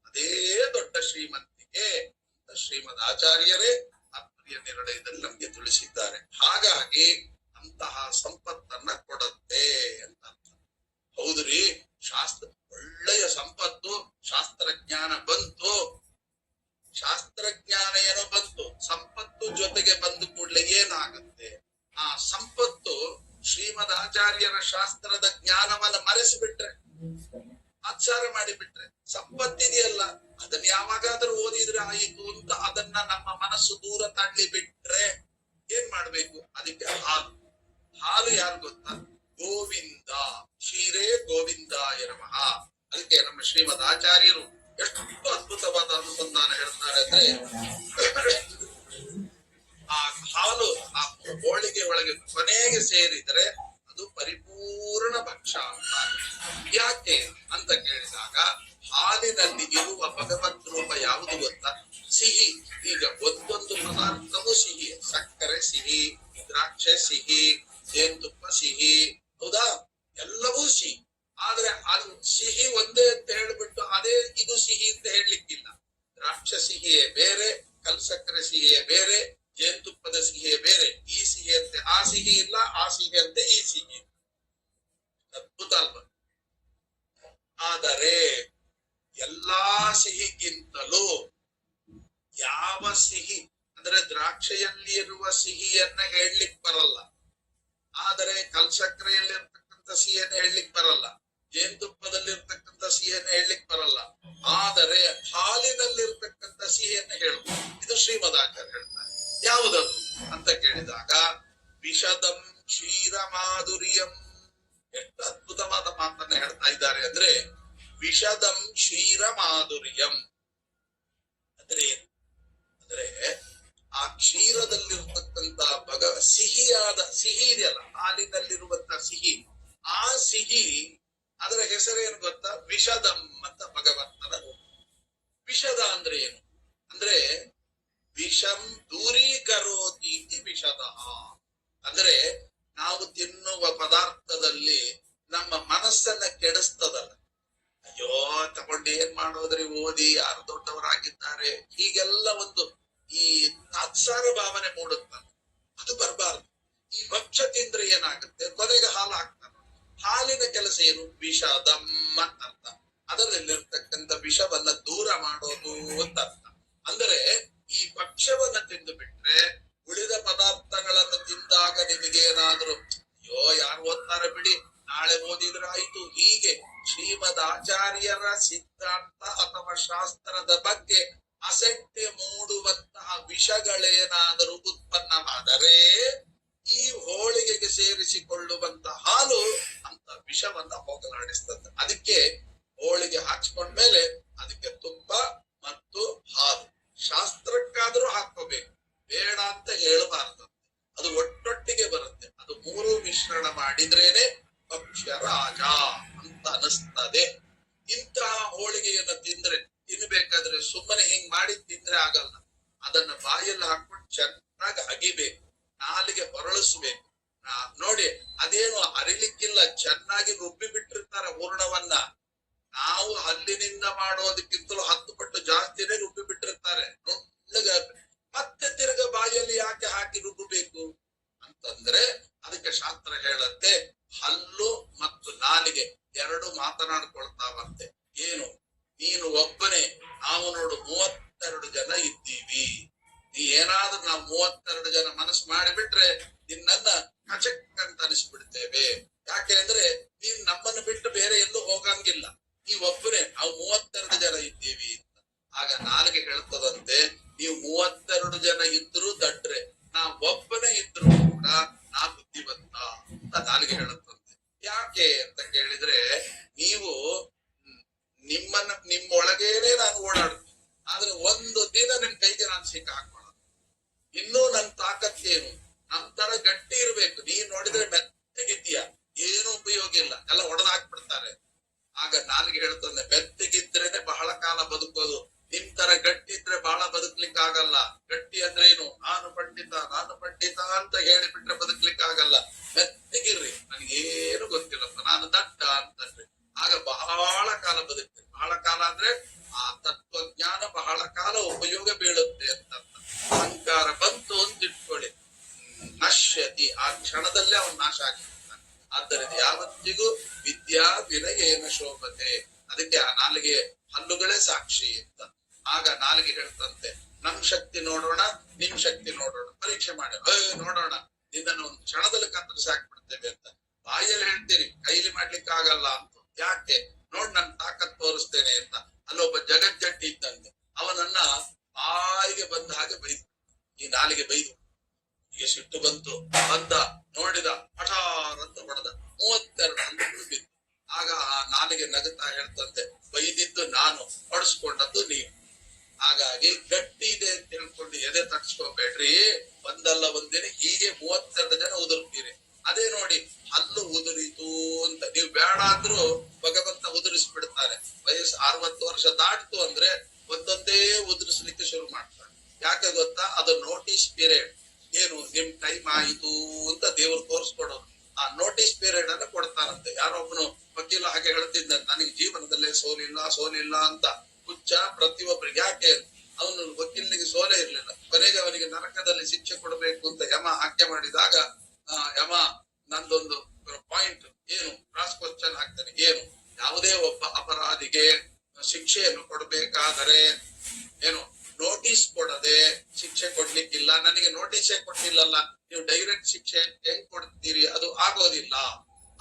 ಅದೇ ದೊಡ್ಡ ಶ್ರೀಮಂತಿಕೆ ಅಂತ ಶ್ರೀಮದ್ ಆಚಾರ್ಯರೇ ಆತ್ಮೀಯ ನಿರ್ಣಯದಲ್ಲಿ ನಮ್ಗೆ ತಿಳಿಸಿದ್ದಾರೆ. ಹಾಗಾಗಿ ಅಂತಹ ಸಂಪತ್ತನ್ನ ಕೊಡುತ್ತೆ ಅಂತ ಅರ್ಥ. ಹೌದ್ರಿ, ಶಾಸ್ತ್ರ ಒಳ್ಳೆಯ ಸಂಪತ್ತು, ಶಾಸ್ತ್ರಜ್ಞಾನ ಬಂತು. ಶಾಸ್ತ್ರಜ್ಞಾನ ಏನೋ ಬಂತು, ಸಂಪತ್ತು ಜೊತೆಗೆ ಬಂದು ಕೂಡಲೇ ಏನಾಗುತ್ತೆ? ಆ ಸಂಪತ್ತು ಶ್ರೀಮದ್ ಆಚಾರ್ಯರ ಶಾಸ್ತ್ರದ ಜ್ಞಾನವನ್ನ ಮರೆಸಿಬಿಟ್ರೆ, ಆಚಾರ ಮಾಡಿಬಿಟ್ರೆ, ಸಂಪತ್ತಿದೆಯಲ್ಲ ಅದನ್ನ ಯಾವಾಗಾದ್ರೂ ಓದಿದ್ರೆ ಆಯಿತು ಅಂತ ಅದನ್ನ ನಮ್ಮ ಮನಸ್ಸು ದೂರ ತಳ್ಳಿ ಬಿಟ್ರೆ ಏನ್ ಮಾಡ್ಬೇಕು? ಅದಕ್ಕೆ ಹಾಲು. ಹಾಲು ಯಾರು ಗೊತ್ತಾ? ಗೋವಿಂದ. ಕ್ಷೀರೇ ಗೋವಿಂದಾಯ ನಮಃ. ಅದಕ್ಕೆ ನಮ್ಮ ಶ್ರೀಮದ್ ಆಚಾರ್ಯರು ಎಷ್ಟು ಅದ್ಭುತವಾದ ಅನುಸಂಧಾನ ಹೇಳ್ತಾರೆ ಅಂದ್ರೆ, ಆ ಹಾಲು ಆ ಹೋಳಿಗೆ ಒಳಗೆ ಕೊನೆಗೆ ಸೇರಿದರೆ ಅದು ಪರಿಪೂರ್ಣ ಭಕ್ಷ್ಯ ಅಂತ. ಯಾಕೆ ಅಂತ ಕೇಳಿದಾಗ, ಹಾಲಿನಲ್ಲಿ ಇರುವ ಭಗವದ್ ರೂಪ ಯಾವುದು ಗೊತ್ತಾ? ಸಿಹಿ. ಈಗ ಒಂದೊಂದು ಪದಾರ್ಥವೂ ಸಿಹಿ. ಸಕ್ಕರೆ ಸಿಹಿ, ದ್ರಾಕ್ಷೆ ಸಿಹಿ, ಜೇನುತುಪ್ಪ ಸಿಹಿ, ಹೌದಾ? ಎಲ್ಲವೂ ಸಿಹಿ. ಆದ್ರೆ ಅದು ಸಿಹಿ ಒಂದೇ ಅಂತ ಹೇಳ್ಬಿಟ್ಟು ಅದೇ ಇದು ಸಿಹಿ ಅಂತ ಹೇಳಲಿಕ್ಕಿಲ್ಲ. ದ್ರಾಕ್ಷ ಸಿಹಿಯೇ ಬೇರೆ, ಕಲ್ಸಕ್ಕರೆ ಸಿಹಿಯೇ ಬೇರೆ, ಜೇನುತುಪ್ಪದ ಸಿಹಿಯೇ ಬೇರೆ. ಈ ಸಿಹಿಯಂತೆ ಆ ಸಿಹಿ ಇಲ್ಲ, ಆ ಸಿಹಿಯಂತೆ ಈ ಸಿಹಿ. ಅದ್ಭುತ ಅಲ್ವಾ? ಆದರೆ ಎಲ್ಲಾ ಸಿಹಿಗಿಂತಲೂ ಯಾವ ಸಿಹಿ ಅಂದ್ರೆ ದ್ರಾಕ್ಷೆಯಲ್ಲಿ ಇರುವ ಸಿಹಿಯನ್ನ ಹೇಳಲಿಕ್ ಬರಲ್ಲ, ಆದರೆ ಕಲ್ಸಕ್ಕರೆಯಲ್ಲಿರ್ತಕ್ಕಂಥ ಸಿಹಿಯನ್ನ ಹೇಳಲಿಕ್ ಬರಲ್ಲ, ಜೇನುತುಪ್ಪದಲ್ಲಿರ್ತಕ್ಕಂಥ ಸಿಹಿಯನ್ನ ಹೇಳಲಿಕ್ ಬರಲ್ಲ, ಆದರೆ ಹಾಲಿನಲ್ಲಿರ್ತಕ್ಕಂಥ ಸಿಹಿಯನ್ನ ಹೇಳಬಹುದು. ಇದು ಶ್ರೀಮದಾಚಾರ್ಯ ಹೇಳ್ತಾರೆ. ಯಾವುದದು ಅಂತ ಕೇಳಿದಾಗ ವಿಷದಂ ಕ್ಷೀರ ಮಾಧುರ್ಯಂ. ಎಷ್ಟು ಅದ್ಭುತವಾದ ಮಾತನ್ನ ಹೇಳ್ತಾ ಇದ್ದಾರೆ ಅಂದ್ರೆ ವಿಷದಂ ಕ್ಷೀರ ಮಾಧುರ್ಯಂ ಅಂದ್ರೆ ಅಂದ್ರೆ ಆ ಕ್ಷೀರದಲ್ಲಿರ್ತಕ್ಕಂಥ ಸಿಹಿಯಾದ ಸಿಹಿ ಇದೆಯಲ್ಲ, ಹಾಲಿನಲ್ಲಿರುವಂತ ಸಿಹಿ, ಆ ಸಿಹಿ ಅದರ ಹೆಸರೇನು ಗೊತ್ತಾ? ವಿಷದಂ ಅಂತ ಭಗವಂತನ ರೂಪ. ವಿಷದ ಅಂದ್ರೆ ಏನು ಅಂದ್ರೆ ವಿಷಂ ದೂರೀಕರೋತಿ ವಿಷದ ಅಂದ್ರೆ ನಾವು ತಿನ್ನುವ ಪದಾರ್ಥದಲ್ಲಿ ನಮ್ಮ ಮನಸ್ಸನ್ನ ಕೆಡಿಸ್ತದಲ್ಲ. ಅಯ್ಯೋ ತಗೊಂಡು ಏನ್ ಮಾಡೋದ್ರಿ, ಓದಿ ಯಾರು ದೊಡ್ಡವರಾಗಿದ್ದಾರೆ, ಹೀಗೆಲ್ಲ ಒಂದು ಈ ತಾತ್ಸಾರ ಭಾವನೆ ಮೂಡುತ್ತಲ್ಲ, ಅದು ಬರಬಾರ್ದು. ಈ ಭಕ್ಷ್ಯ ತಿಂದ್ರೆ ಏನಾಗುತ್ತೆ, ಕೊನೆಗೆ ಹಾಲು ಹಾಕ್ತಾರೆ. ಹಾಲಿನ ಕೆಲಸ ಏನು? ವಿಷದಂ ಅಂತ ಅರ್ಥ. ಅದರಲ್ಲಿರ್ತಕ್ಕಂಥ ವಿಷವನ್ನ ದೂರ ಮಾಡೋದು ಅಂತ ಅರ್ಥ. ಅಂದರೆ ಈ ಭಕ್ಷ್ಯವನ್ನ ತಿಂದು ಬಿಟ್ರೆ ಉಳಿದ ಪದಾರ್ಥಗಳನ್ನು ತಿಂದಾಗ ನಿಮಗೇನಾದ್ರೂ ಅಯ್ಯೋ ಯಾರು ಓದ್ತಾರೆ ಬಿಡಿ, ನಾಳೆ ಓದಿದ್ರೆ ಆಯ್ತು, ಹೀಗೆ ಶ್ರೀಮದ್ ಆಚಾರ್ಯರ ಸಿದ್ಧಾಂತ ಅಥವಾ ಶಾಸ್ತ್ರದ ಬಗ್ಗೆ ಅಸಡ್ಡೆ ಮೂಡುವಂತಹ ವಿಷಗಳೇನಾದರೂ ಉತ್ಪನ್ನವಾದರೆ ಈ ಹೋಳಿಗೆಗೆ ಸೇರಿಸಿಕೊಳ್ಳುವಂತ ಹಾಲು ಅಂತ ವಿಷವನ್ನ ಹೋಗಲಾಡಿಸ್ತದೆ. ಅದಕ್ಕೆ ಹೋಳಿಗೆ ಹಾಕ್ಸ್ಕೊಂಡ್ಮೇಲೆ ಅದಕ್ಕೆ ತುಪ್ಪ ಮತ್ತು ಹಾಲು ಶಾಸ್ತ್ರಕ್ಕಾದ್ರೂ ಹಾಕೋಬೇಕು, ಬೇಡ ಅಂತ ಹೇಳಬಾರ್ದು. ಅದು ಒಟ್ಟೊಟ್ಟಿಗೆ ಬರುತ್ತೆ. ಅದು ಮೂರು ಮಿಶ್ರಣ ಮಾಡಿದ್ರೇನೆ ಭಕ್ಷ್ಯ ರಾಜ ಅಂತ ಅನಿಸ್ತದೆ. ಇಂತಹ ಹೋಳಿಗೆಯನ್ನ ತಿನ್ಬೇಕಾದ್ರೆ ಸುಮ್ಮನೆ ಹಿಂಗ್ ಮಾಡಿ ತಿಂದ್ರೆ ಆಗಲ್ಲ. ಅದನ್ನ ಬಾಯಲ್ಲಿ ಹಾಕೊಂಡು ಚೆನ್ನಾಗಿ ಅಗಿಬೇಕು, ನಾಲಿಗೆ ಹೊರಳಿಸ್ಬೇಕು. ನೋಡಿ, ಅದೇನು ಅರಿಲಿಕ್ಕಿಲ್ಲ, ಚೆನ್ನಾಗಿ ರುಬ್ಬಿ ಬಿಟ್ಟಿರ್ತಾರೆ ಹೂರ್ಣವನ್ನ. ನಾವು ಹಲ್ಲಿನಿಂದ ಮಾಡೋದಕ್ಕಿಂತಲೂ 10 ಪಟ್ಟು ಜಾಸ್ತಿನೇ ರುಬ್ಬಿ ಬಿಟ್ಟಿರ್ತಾರೆ. ಮತ್ತೆ ತಿರ್ಗ ಬಾಯಲ್ಲಿ ಯಾಕೆ ಹಾಕಿ ರುಬ್ಬಬೇಕು ಅಂತಂದ್ರೆ ಅದಕ್ಕೆ ಶಾಸ್ತ್ರ ಹೇಳತ್ತೆ, ಹಲ್ಲು ಮತ್ತು ನಾಲಿಗೆ ಎರಡು ಮಾತನಾಡ್ಕೊಳ್ತಾವಂತೆ. ಏನು? ನೀನು ಒಬ್ಬನೇ, ನಾವು ನೋಡು 32 ಜನ ಇದ್ದೀವಿ. ನೀ ಏನಾದ್ರೂ ನಾವು 32 ಜನ ಮನಸ್ಸು ಮಾಡಿಬಿಟ್ರೆ ನಿನ್ನನ್ನ ಕಚಕ್ ಅಂತ ಅನಿಸ್ಬಿಡ್ತೇವೆ. ಯಾಕೆ ಅಂದ್ರೆ ನೀನ್ ನಮ್ಮನ್ನು ಬಿಟ್ಟು ಬೇರೆ ಎಲ್ಲೂ ಹೋಗಂಗಿಲ್ಲ, ಈ ಒಬ್ಬನೇ, ನಾವು 32 ಜನ ಇದ್ದೀವಿ ಅಂತ. ಆಗ ನಾಲಿಗೆ ಹೇಳ್ತದಂತೆ, ನೀವು 32 ಜನ ಇದ್ರು ದಡ್ರೆ, ನಾ ಒಬ್ಬನೇ ಇದ್ರು ಕೂಡ ನಾ ಬುದ್ಧಿವಂತ ಅಂತ ನಾಲಿಗೆ ಹೇಳುತ್ತಂತೆ. ಯಾಕೆ ಅಂತ ಕೇಳಿದ್ರೆ, ನೀವು ನಿಮ್ಮೊಳಗೇನೆ ನಾನು ಓಡಾಡ್ತೀನಿ, ಆದ್ರೆ ಒಂದು ದಿನ ನಿಮ್ ಕೈಗೆ ನಾನು ಸಿಕ್ಕ ಹಾಕೊಳ್ಳೋದು. ಇನ್ನೂ ನನ್ ತಾಕತ್ತೇನು, ನಮ್ ತರ ಗಟ್ಟಿ ಇರ್ಬೇಕು. ನೀನ್ ನೋಡಿದ್ರೆ ಮೆತ್ತಗಿದ್ದೀಯ, ಏನು ಉಪಯೋಗ ಇಲ್ಲ, ಎಲ್ಲ ಒಡೆದು ಹಾಕ್ಬಿಡ್ತಾರೆ. ಆಗ ನಾಲಿಗೆ ಹೇಳ್ತಂದೆ, ಮೆತ್ತಗಿದ್ರೇನೆ ಬಹಳ ಕಾಲ ಬದುಕೋದು, ನಿಮ್ ತರ ಗಟ್ಟಿ ಇದ್ರೆ ಬಹಳ ಬದುಕ್ಲಿಕ್ಕೆ ಆಗಲ್ಲ. ಗಟ್ಟಿ ಅಂದ್ರೆ ಏನು? ನಾನು ಪಂಡಿತ ಅಂತ ಹೇಳಿಬಿಟ್ರೆ ಬದುಕ್ಲಿಕ್ಕೆ ಆಗಲ್ಲ. ಮೆತ್ತಗಿರ್ರಿ, ನನಗೇನು ಗೊತ್ತಿಲ್ಲಪ್ಪ, ನಾನು ದಡ್ಡ ಅಂತಂದ್ರೆ ಆಗ ಬಹಳ ಕಾಲ ಬದುಕ್ತೀನಿ. ಬಹಳ ಕಾಲ ಅಂದ್ರೆ ಆ ತತ್ವಜ್ಞಾನ ಬಹಳ ಕಾಲ ಉಪಯೋಗ ಬೀಳುತ್ತೆ ಅಂತ. ಅಹಂಕಾರ ಬಂತು ಅಂತ ಇಟ್ಕೊಳ್ಳಿ, ನಶ್ಯತಿ, ಆ ಕ್ಷಣದಲ್ಲೇ ಅವನು ನಾಶ ಆಗಿರ್ತಾನೆ. ಆದ್ದರಿಂದ ಯಾವತ್ತಿಗೂ ವಿದ್ಯಾ ವಿನಯೇನ ಶೋಭತೆ. ಅದಕ್ಕೆ ಆ ನಾಲಿಗೆ ಹಲ್ಲುಗಳೇ ಸಾಕ್ಷಿ ಅಂತ. ಆಗ ನಾಲಿಗೆ ಹೇಳ್ತಂತೆ, ನಮ್ ಶಕ್ತಿ ನೋಡೋಣ, ನಿಮ್ ಶಕ್ತಿ ನೋಡೋಣ, ಪರೀಕ್ಷೆ ಮಾಡಿ ನೋಡೋಣ, ನಿನ್ನನ್ನು ಒಂದು ಕ್ಷಣದಲ್ಲಿ ಕತ್ತರಿಸಿ ಹಾಕ್ಬಿಡ್ತೇವೆ ಅಂತ. ಬಾಯಲ್ಲಿ ಹೇಳ್ತೀರಿ, ಕೈಲಿ ಮಾಡ್ಲಿಕ್ಕೆ ಆಗಲ್ಲ ಅಂತ. ಯಾಕೆ? ನೋಡ್ ನನ್ ತಾಕತ್ ತೋರಿಸ್ತೇನೆ ಅಂತ. ಅಲ್ಲೊಬ್ಬ ಜಗಜ್ಜಟ್ಟಿ ಇದ್ದಂತೆ, ಅವನನ್ನ ಬಾಯಿಗೆ ಬಂದ ಹಾಗೆ ಬೈದು, ಈ ನಾಲಿಗೆ ಬೈದು, ಈಗ ಸಿಟ್ಟು ಬಂತು, ಬಂದ ನೋಡಿದ, ಹಠಾರ್ ಅಂತ ಹೊಡೆದ, 32 ಹಲ್ಲುಗಳು ಬಿದ್ದು. ಆಗ ಆ ನಾಲಿಗೆ ನಗುತ್ತಾ ಹೇಳ್ತಂತೆ, ಬೈದಿದ್ದು ನಾನು, ಹೊಡೆಸ್ಕೊಂಡದ್ದು ನೀವು. ಹಾಗಾಗಿ ಗಟ್ಟಿ ಇದೆ ಅಂತ ಹೇಳ್ಕೊಂಡು ಎದೆ ತಟ್ಸ್ಕೋಬೇಡ್ರಿ, ಒಂದಲ್ಲ ಒಂದಿನ ಹೀಗೆ 32 ಜನ ಉದುರ್ತೀರಿ. ಅದೇ ನೋಡಿ, ಹಲ್ಲು ಉದುರಿತು ಅಂತ ನೀವು ಬೇಡ ಅಂದ್ರೂ ಭಗವಂತ ಉದುರಿಸ್ಬಿಡ್ತಾರೆ. ವಯಸ್ಸು 60 ವರ್ಷ ದಾಟ್ತು ಅಂದ್ರೆ ಒಂದೊಂದೇ ಉದುರಿಸ್ಲಿಕ್ಕೆ ಶುರು ಮಾಡ್ತಾರೆ. ಯಾಕೆ ಗೊತ್ತಾ? ಅದು ನೋಟಿಸ್ ಪೀರಿಯಡ್. ಏನು? ನಿಮ್ ಟೈಮ್ ಆಯಿತು ಅಂತ ದೇವ್ರು ತೋರಿಸ್ಕೊಡೋದು. ಆ ನೋಟಿಸ್ ಪೀರಿಯಡ್ ಅನ್ನ ಕೊಡ್ತಾರಂತೆ. ಯಾರೊಬ್ಬನು ವಕೀಲ ಹಾಗೆ ಹೇಳ್ತಿದ್ದ, ನನಗೆ ಜೀವನದಲ್ಲೇ ಸೋಲಿಲ್ಲ ಅಂತ. ಹುಚ್ಚ ಪ್ರತಿಯೊಬ್ಬರಿಗೆ. ಯಾಕೆ ಅವನು ವಕೀಲನಿಗೆ ಸೋಲೆ ಇರ್ಲಿಲ್ಲ. ಕೊನೆಗೆ ಅವನಿಗೆ ನರಕದಲ್ಲಿ ಶಿಕ್ಷೆ ಕೊಡಬೇಕು ಅಂತ ಯಮ ಆಜ್ಞೆ ಮಾಡಿದಾಗ ಯಮ ನಂದೊಂದು ಪಾಯಿಂಟ್ ಏನು ಕ್ರಾಸ್ ಕ್ವಶನ್ ಹಾಕ್ತಾನೆ. ಏನು ಯಾವುದೇ ಒಬ್ಬ ಅಪರಾಧಿಗೆ ಶಿಕ್ಷೆಯನ್ನು ಕೊಡ್ಬೇಕಾದರೆ ಏನು ನೋಟಿಸ್ ಕೊಡದೆ ಶಿಕ್ಷೆ ಕೊಡ್ಲಿಕ್ಕಿಲ್ಲ. ನನಗೆ ನೋಟಿಸೇ ಕೊಟ್ಟಿಲ್ಲಲ್ಲ, ನೀವು ಡೈರೆಕ್ಟ್ ಶಿಕ್ಷೆ ಹೆಂಗ್ ಕೊಡ್ತೀರಿ? ಅದು ಆಗೋದಿಲ್ಲ.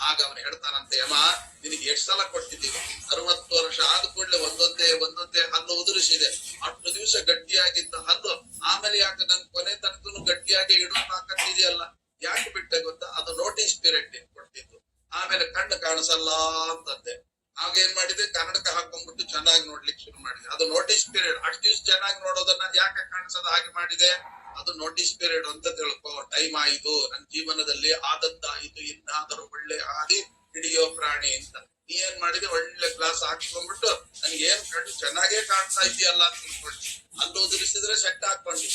ಆಗ ಅವನು ಹೇಳ್ತಾನಂತೆ, ಯಮ ನಿನಗೆ ಎಷ್ಟು ಸಲ ಕೊಟ್ಟಿದ್ದೀನಿ? 60 ವರ್ಷ ಆದ ಕೂಡಲೇ ಒಂದೊಂದೇ ಹಲ್ಲು ಉದುರಿಸಿದೆ. ಅಷ್ಟು ದಿವಸ ಗಟ್ಟಿಯಾಗಿದ್ದ ಹಲ್ಲು ಆಮೇಲೆ ಯಾಕೆ ನನ್ ಕೊನೆ ತನಕನು ಗಟ್ಟಿಯಾಗಿ ಇಡೋ ತಾಕತ್ತಿದೆಯಲ್ಲ, ಯಾಕೆ ಬಿಟ್ಟೆ ಗೊತ್ತಾ? ಅದು ನೋಟಿಸ್ ಪೀರಿಯಡ್ ಕೊಟ್ಟಿದ್ದು. ಆಮೇಲೆ ಕಣ್ಣು ಕಾಣಿಸಲ್ಲ ಅಂತಂದೆ. ಆಗ ಏನ್ ಮಾಡಿದೆ, ಕನ್ನಡಕ ಹಾಕೊಂಡ್ಬಿಟ್ಟು ಚೆನ್ನಾಗಿ ನೋಡ್ಲಿಕ್ಕೆ ಶುರು ಮಾಡಿದೆ. ಅದು ನೋಟಿಸ್ ಪೀರಿಯಡ್. ಅಷ್ಟು ದಿವಸ ಚೆನ್ನಾಗಿ ನೋಡೋದನ್ನ ಯಾಕೆ ಕಾಣಿಸದ ಹಾಗೆ ಮಾಡಿದೆ? ಅದು ನೋಟಿಸ್ ಪೀರಿಯಡ್ ಅಂತ ತಿಳ್ಕೊ. ಟೈಮ್ ಆಯ್ತು, ನನ್ನ ಜೀವನದಲ್ಲಿ ಆದದ್ದಾಯಿತು, ಇನ್ನಾದರೂ ಒಳ್ಳೆ ಹಾದಿ ಹಿಡಿಯೋ ಪ್ರಾಣಿ ಅಂತ. ನೀ ಏನ್ ಮಾಡಿದೆ, ಒಳ್ಳೆ ಕ್ಲಾಸ್ ಹಾಕೊಂಡ್ಬಿಟ್ಟು ನನ್ಗೆ ಏನ್ ಕಣ್ಣು ಚೆನ್ನಾಗೇ ಕಾಣ್ತಾ ಇದೆಯಲ್ಲ ಅಂತ ತಿಳ್ಕೊಂಡಿ. ಅಲ್ಲೂ ಉದುರಿಸಿದ್ರೆ ಸೆಟ್ ಹಾಕೊಂಡಿ,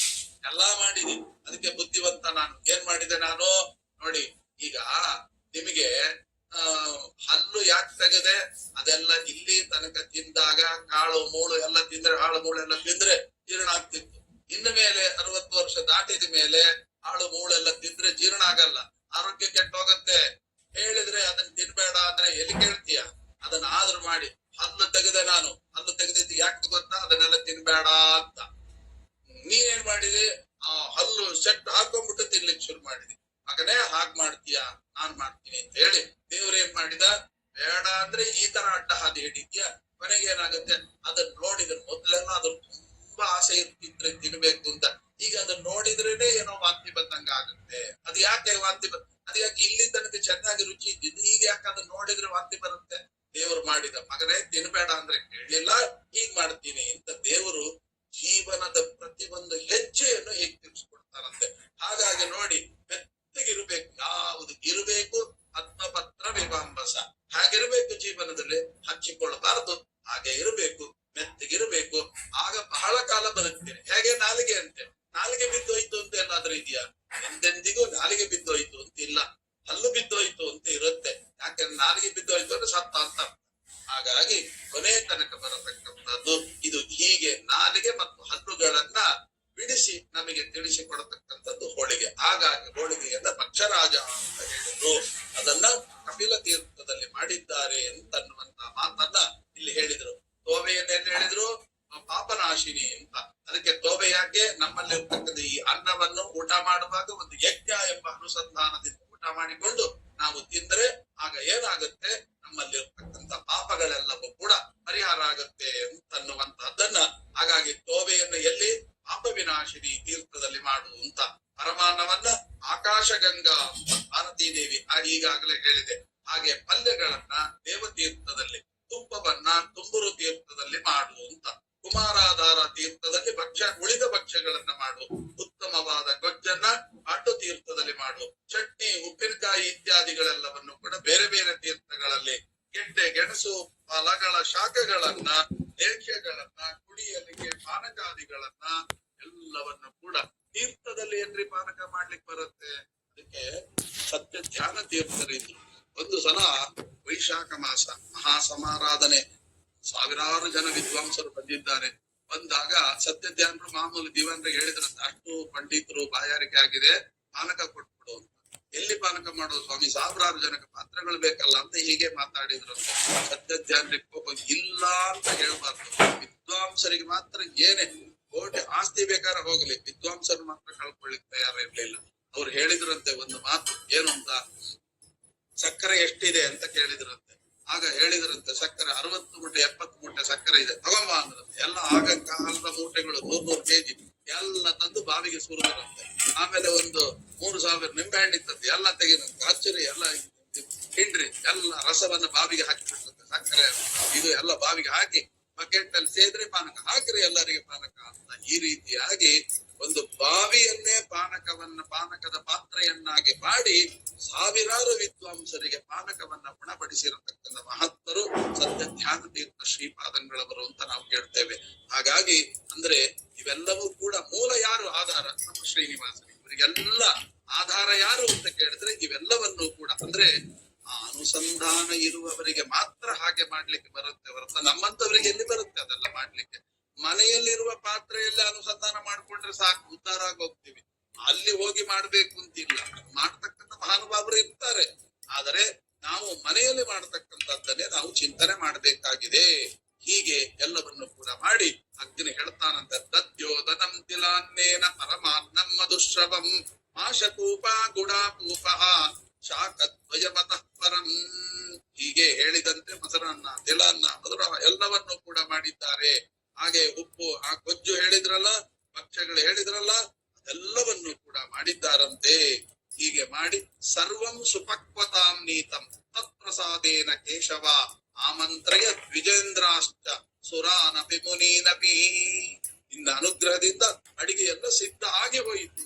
ಎಲ್ಲಾ ಮಾಡಿದಿ. ಅದಕ್ಕೆ ಬುದ್ಧಿವಂತ ನಾನು. ಏನ್ ಮಾಡಿದೆ ನಾನು ನೋಡಿ, ಈಗ ನಿಮಗೆ ಹಲ್ಲು ಯಾಕೆ ತೆಗೆದೆ? ಅದೆಲ್ಲ ಇಲ್ಲಿ ತನಕ ತಿಂದಾಗ ಕಾಳು ಮೂಳು ಎಲ್ಲ ತಿಂದ್ರೆ, ಹಾಳು ಮೂಳು ಎಲ್ಲ ತಿಂದ್ರೆ ಜೀರ್ಣ ಆಗ್ತಿತ್ತು. ಇನ್ನು ಮೇಲೆ 60 ವರ್ಷ ದಾಟಿದ ಮೇಲೆ ಹಾಳು ಮೂಳೆಲ್ಲ ತಿಂದ್ರೆ ಜೀರ್ಣ ಆಗಲ್ಲ, ಆರೋಗ್ಯ ಕೆಟ್ಟ ಹೋಗುತ್ತೆ. ಹೇಳಿದ್ರೆ ಅದನ್ನ ತಿನ್ಬೇಡ ಅಂದ್ರೆ ಎಲ್ಲಿ ಕೇಳ್ತೀಯ? ಅದನ್ನ ಆದ್ರೂ ಮಾಡಿ ಹಲ್ಲು ತೆಗೆದೆ ನಾನು. ಹಲ್ಲು ತೆಗೆದಿದ್ದು ಯಾಕೆ ಗೊತ್ತಾ? ಅದನ್ನೆಲ್ಲ ತಿನ್ಬೇಡ ಅಂತ. ನೀನೇನ್ ಮಾಡಿದೆ, ಆ ಹಲ್ಲು ಸೆಟ್ ಹಾಕೊಂಡ್ಬಿಟ್ಟು ತಿನ್ಲಿಕ್ಕೆ ಶುರು ಮಾಡಿದೆ. ಮಗನೇ ಹಾಗ್ ಮಾಡ್ತೀಯ, ನಾನ್ ಮಾಡ್ತೀನಿ ಅಂತ ಹೇಳಿ ದೇವ್ರ ಏನ್ ಮಾಡಿದ? ಬೇಡ ಅಂದ್ರೆ ಈ ತರ ಅಡ್ಡ ಹಾದಿ ಹಿಡಿದ್ಯಾ. ಕೊನೆಗೆ ಏನಾಗುತ್ತೆ, ಅದನ್ನ ನೋಡಿದ್ರೆ ಮೊದ್ಲೆಲ್ಲ ಅದ್ರ ತುಂಬಾ ಆಸೆ ಇರ್ತಿದ್ರೆ ತಿನ್ಬೇಕು ಅಂತ. ಈಗ ಅದನ್ನ ನೋಡಿದ್ರೇನೆ ಏನೋ ವಾಂತಿ ಬಂದಂಗ ಆಗುತ್ತೆ. ಅದು ಯಾಕೆ ವಾಂತಿ ಅದು ಯಾಕೆ ಇಲ್ಲಿ ತನಕ ಚೆನ್ನಾಗಿ ರುಚಿ ಇದ್ದಿದ್ದು, ಈಗ ಯಾಕೆ ಅದನ್ನ ನೋಡಿದ್ರೆ ವಾಂತಿ ಬರುತ್ತೆ? ದೇವ್ರು ಮಾಡಿದ. ಮಗನೇ ತಿನ್ಬೇಡ ಅಂದ್ರೆ ಕೇಳಲಿಲ್ಲ, ಹೀಗ್ ಮಾಡ್ತೀನಿ ಅಂತ ದೇವರು ಜೀವನದ ಪ್ರತಿಯೊಂದು ಹೆಜ್ಜೆಯನ್ನು ಹೇಗೆ ತಿಳಿಸ್ಕೊಡ್ತಾರಂತೆ. ಹಾಗಾಗಿ ನೋಡಿ, ಮೆತ್ತಗಿರ್ಬೇಕು. ಯಾವುದು ಇರಬೇಕು? ಆತ್ಮಪತ್ರ ವಿವಾಂಬಸ. ಹಾಗಿರ್ಬೇಕು ಜೀವನದಲ್ಲಿ. ಹಚ್ಚಿಕೊಳ್ಳಬಾರದು, ಹಾಗೆ ಇರಬೇಕು, ಮೆತ್ತಗಿರ್ಬೇಕು. ಆಗ ಬಹಳ ಕಾಲ ಬದುಕ್ತೀನಿ. ಹೇಗೆ ನಾಲಿಗೆ ಅಂತೆ. ನಾಲಿಗೆ ಬಿದ್ದೋಯ್ತು ಅಂತ ಎಲ್ಲಾದ್ರೂ ಇದೆಯಾ? ಎಂದೆಂದಿಗೂ ನಾಲಿಗೆ ಬಿದ್ದೋಯ್ತು ಅಂತ ಇಲ್ಲ, ಹಲ್ಲು ಬಿದ್ದೋಯ್ತು ಅಂತ ಇರುತ್ತೆ. ಯಾಕಂದ್ರೆ ನಾಲಿಗೆ ಬಿದ್ದೋಯ್ತು ಅಂದ್ರೆ ಸತ್ತ ಅಂತ. ಹಾಗಾಗಿ ಕೊನೆ ತನಕ ಬರತಕ್ಕಂಥದ್ದು ಇದು. ಹೀಗೆ ನಾಲಿಗೆ ಮತ್ತು ಹಲ್ಲುಗಳನ್ನ ಬಿಡಿಸಿ ನಮಗೆ ತಿಳಿಸಿಕೊಡತಕ್ಕಂಥದ್ದು ಹೋಳಿಗೆ. ಹಾಗಾಗಿ ಹೋಳಿಗೆಯನ್ನ ಭಕ್ಷರಾಜ ಅಂತ ಹೇಳಿದ್ರು. ಅದನ್ನ ಕಪಿಲ ತೀರ್ಥದಲ್ಲಿ ಮಾಡಿದ್ದಾರೆ ಅಂತನ್ನುವಂತ ಮಾತನ್ನ ಇಲ್ಲಿ ಹೇಳಿದ್ರು. ತೋವೆಯನ್ನೆಲ್ಲ ಹೇಳಿದ್ರು, ಪಾಪನಾಶಿನಿ ಅಂತ. ಅದಕ್ಕೆ ತೋವೆ ಯಾಕೆ? ನಮ್ಮಲ್ಲಿ ಇರ್ತಕ್ಕಂಥ ಈ ಅನ್ನವನ್ನು ಊಟ ಮಾಡುವಾಗ ಒಂದು ಯಜ್ಞ ಎಂಬ ಅನುಸಂಧಾನದಿಂದ ಊಟ ಮಾಡಿಕೊಂಡು ನಾವು ತಿಂದ್ರೆ ಆಗ ಏನಾಗುತ್ತೆ, ನಮ್ಮಲ್ಲಿ ಇರ್ತಕ್ಕಂಥ ಪಾಪಗಳೆಲ್ಲವೂ ಕೂಡ ಪರಿಹಾರ ಆಗುತ್ತೆ ಅಂತನ್ನುವಂತಹದ್ದನ್ನ. ಹಾಗಾಗಿ ತೋವೆಯನ್ನು ಎಲ್ಲಿ? ಪಾಪ ವಿನಾಶಿನಿ ತೀರ್ಥದಲ್ಲಿ ಮಾಡು ಅಂತ. ಪರಮಾನ್ನವನ್ನ ಆಕಾಶ ಗಂಗಾ ಭಾರತೀ ದೇವಿ ಈಗಾಗಲೇ ಹೇಳಿದೆ. ಹಾಗೆ ಪಲ್ಯಗಳನ್ನ ದೇವತೀರ್ಥದಲ್ಲಿ, ತುಪ್ಪವನ್ನ ತುಂಬುರು ತೀರ್ಥದಲ್ಲಿ ಮಾಡು ಅಂತ. ಕುಮಾರಾಧಾರ ತೀರ್ಥದಲ್ಲಿ ಉಳಿದ ಭಕ್ಷ್ಯಗಳನ್ನ ಮಾಡು. ಉತ್ತಮವಾದ ಗೊಜ್ಜನ್ನ ಅಡ್ಡು ತೀರ್ಥದಲ್ಲಿ ಮಾಡು. ಚಟ್ನಿ, ಉಪ್ಪಿನಕಾಯಿ ಇತ್ಯಾದಿಗಳೆಲ್ಲವನ್ನು ಕೂಡ ಬೇರೆ ಬೇರೆ ತೀರ್ಥಗಳಲ್ಲಿ, ಗೆಡ್ಡೆ ಗೆಣಸು ಫಲಗಳ ಶಾಖಗಳನ್ನ, ಲೇಖ್ಯಗಳನ್ನ, ಕುಡಿಯಲಿಕ್ಕೆ ಪಾನಕಾದಿಗಳನ್ನ ಎಲ್ಲವನ್ನು ಕೂಡ ತೀರ್ಥದಲ್ಲಿ ಏನ್ರಿ ಪಾನಕ ಮಾಡ್ಲಿಕ್ಕೆ ಬರುತ್ತೆ. ಅದಕ್ಕೆ ಸತ್ಯ ಧ್ಯಾನ ತೀರ್ಥರಿದ್ರು. ಒಂದು ಸಲ ವೈಶಾಖ ಮಾಸ ಮಹಾಸಮಾರಾಧನೆ, ಸಾವಿರಾರು ಜನ ವಿದ್ವಾಂಸರು ಬಂದಿದ್ದಾರೆ. ಬಂದಾಗ ಸತ್ಯ ಧ್ಯಾನರು ಮಾಮೂಲಿ ದಿವಾನ್ರಿಗೆ ಹೇಳಿದ್ರಂತ, ಅಷ್ಟು ಪಂಡಿತರು ಬಾಯಾರಿಕೆ ಆಗಿದೆ, ಪಾನಕ ಕೊಟ್ಬಿಡು ಅಂತ. ಎಲ್ಲಿ ಪಾನಕ ಮಾಡೋದು ಸ್ವಾಮಿ, ಸಾವಿರಾರು ಜನಕ್ಕೆ ಪಾತ್ರಗಳು ಬೇಕಲ್ಲ ಅಂತ ಹೀಗೆ ಮಾತಾಡಿದ್ರಂತೆ. ಸತ್ಯ ಧ್ಯಾನರಿಗೆ ಕೋಪ ಇಲ್ಲ ಅಂತ ಹೇಳ್ಬಾರ್ದು. ವಿದ್ವಾಂಸರಿಗೆ ಮಾತ್ರ ಏನೇ ಕೋಟಿ ಆಸ್ತಿ ಬೇಕಾದ್ರೆ ಹೋಗ್ಲಿ, ವಿದ್ವಾಂಸರು ಮಾತ್ರ ಕಳ್ಕೊಳ್ಳಿಕ್ ತಯಾರಿರ್ಲಿಲ್ಲ. ಅವ್ರು ಹೇಳಿದ್ರಂತೆ ಒಂದು ಮಾತು, ಏನು ಅಂತ, ಸಕ್ಕರೆ ಎಷ್ಟಿದೆ ಅಂತ ಕೇಳಿದ್ರಂತೆ. ಆಗ ಹೇಳಿದ್ರಂತೆ, ಸಕ್ಕರೆ 60 ಮೂಟೆ 70 ಮೂಟೆ ಸಕ್ಕರೆ ಇದೆ, ತಗೊಂಬ ಅಂದ್ರಂತೆ. ಎಲ್ಲ ಆಗ ಕಾಲದ ಮೂಟೆಗಳು 100 ಕೆಜಿ ಎಲ್ಲ ತಂದು ಬಾವಿಗೆ ಸುರಿದ್ರಂತೆ. ಆಮೇಲೆ ಒಂದು 3000 ನಿಂಬೆ ಹಣ್ಣಿತ್ತಂತೆ, ಎಲ್ಲ ತೆಗಿದಂತೆ, ಹಚ್ಚರಿ ಎಲ್ಲ ಹಿಂಡ್ರಿ, ಎಲ್ಲ ರಸವನ್ನ ಬಾವಿಗೆ ಹಾಕಿಬಿಡ್ತಂತೆ. ಸಕ್ಕರೆ ಇದು ಎಲ್ಲ ಬಾವಿಗೆ ಹಾಕಿ ಬಕೆಟ್ ಅಲ್ಲಿ ಸೇದ್ರಿ ಪಾನಕ ಹಾಕ್ರಿ ಎಲ್ಲರಿಗೆ ಪಾನಕ ಅಂತ. ಈ ರೀತಿಯಾಗಿ ಒಂದು ಬಾವಿಯನ್ನೇ ಪಾನಕದ ಪಾತ್ರೆಯನ್ನಾಗಿ ಮಾಡಿ ಸಾವಿರಾರು ವಿದ್ವಾಂಸರಿಗೆ ಪಾನಕವನ್ನ ಗುಣಪಡಿಸಿರತಕ್ಕಂಥ ಮಹತ್ತರು ಸತ್ಯ ಧ್ಯಾನ ತೀರ್ಥ ಶ್ರೀಪಾದಂಗಳವರು ಅಂತ ನಾವು ಕೇಳ್ತೇವೆ. ಹಾಗಾಗಿ ಅಂದ್ರೆ ಇವೆಲ್ಲವೂ ಕೂಡ ಮೂಲ ಯಾರು? ಆಧಾರ ನಮ್ಮ ಶ್ರೀನಿವಾಸರು. ಇವರಿಗೆಲ್ಲ ಆಧಾರ ಯಾರು ಅಂತ ಕೇಳಿದ್ರೆ ಇವೆಲ್ಲವನ್ನೂ ಕೂಡ ಅಂದ್ರೆ ಆ ಅನುಸಂಧಾನ ಇರುವವರಿಗೆ ಮಾತ್ರ ಹಾಗೆ ಮಾಡ್ಲಿಕ್ಕೆ ಬರುತ್ತೆ ಹೊರತ ನಮ್ಮಂತವರಿಗೆ ಎಲ್ಲಿ ಬರುತ್ತೆ ಅದೆಲ್ಲ ಮಾಡ್ಲಿಕ್ಕೆ. ಮನೆಯಲ್ಲಿರುವ ಪಾತ್ರೆಯಲ್ಲಿ ಅನುಸಂಧಾನ ಮಾಡ್ಕೊಂಡ್ರೆ ಸಾಕು, ಉದ್ಧಾರ ಆಗೋಗ್ತೀವಿ. ಅಲ್ಲಿ ಹೋಗಿ ಮಾಡ್ಬೇಕು ಅಂತಿಲ್ಲ. ಮಾಡ್ತಕ್ಕಂಥ ಮಹಾನುಭಾವರು ಇರ್ತಾರೆ, ಆದರೆ ನಾವು ಮನೆಯಲ್ಲಿ ಮಾಡತಕ್ಕಂಥದ್ದನ್ನೇ ನಾವು ಚಿಂತನೆ ಮಾಡಬೇಕಾಗಿದೆ. ಹೀಗೆ ಎಲ್ಲವನ್ನು ಕೂಡ ಮಾಡಿ ಅಗ್ನಿ ಹೇಳ್ತಾನಂತ ದದ್ಯೋದನಂ ತಿಲಾನ್ನೇನ ಪರಮಾನ್ನಂ ಮಧುಶ್ರವಂ ಆಶಕೂಪ ಗುಡಾಪೂಪ ಶಾಖದ್ವಯಮತಃ ಪರಂ. ಹೀಗೆ ಹೇಳಿದಂತೆ ಮೊಸರನ್ನ ತಿಲನ್ನ ಮಧುರ ಎಲ್ಲವನ್ನು ಕೂಡ ಮಾಡಿದ್ದಾರೆ. ಹಾಗೆ ಉಪ್ಪು ಆ ಕೊಜ್ಜು ಹೇಳಿದ್ರಲ್ಲ, ಭಕ್ಷ್ಯಗಳು ಹೇಳಿದ್ರಲ್ಲ, ಅದೆಲ್ಲವನ್ನು ಕೂಡ ಮಾಡಿದ್ದಾರಂತೆ. ಹೀಗೆ ಮಾಡಿ ಸರ್ವಂ ಸುಪಕ್ವತಾಂ ನೀತಂ ತತ್ಪ್ರಸಾದೇನ ಕೇಶವ ಆಮಂತ್ರಯ ದ್ವಿಜೇಂದ್ರಾಶ್ಚ ಸುರಾನಪಿ ಮುನೀನಪಿ. ಇನ್ನ ಅನುಗ್ರಹದಿಂದ ಅಡಿಗೆ ಎಲ್ಲ ಸಿದ್ಧ ಆಗಿ ಹೋಯಿತು.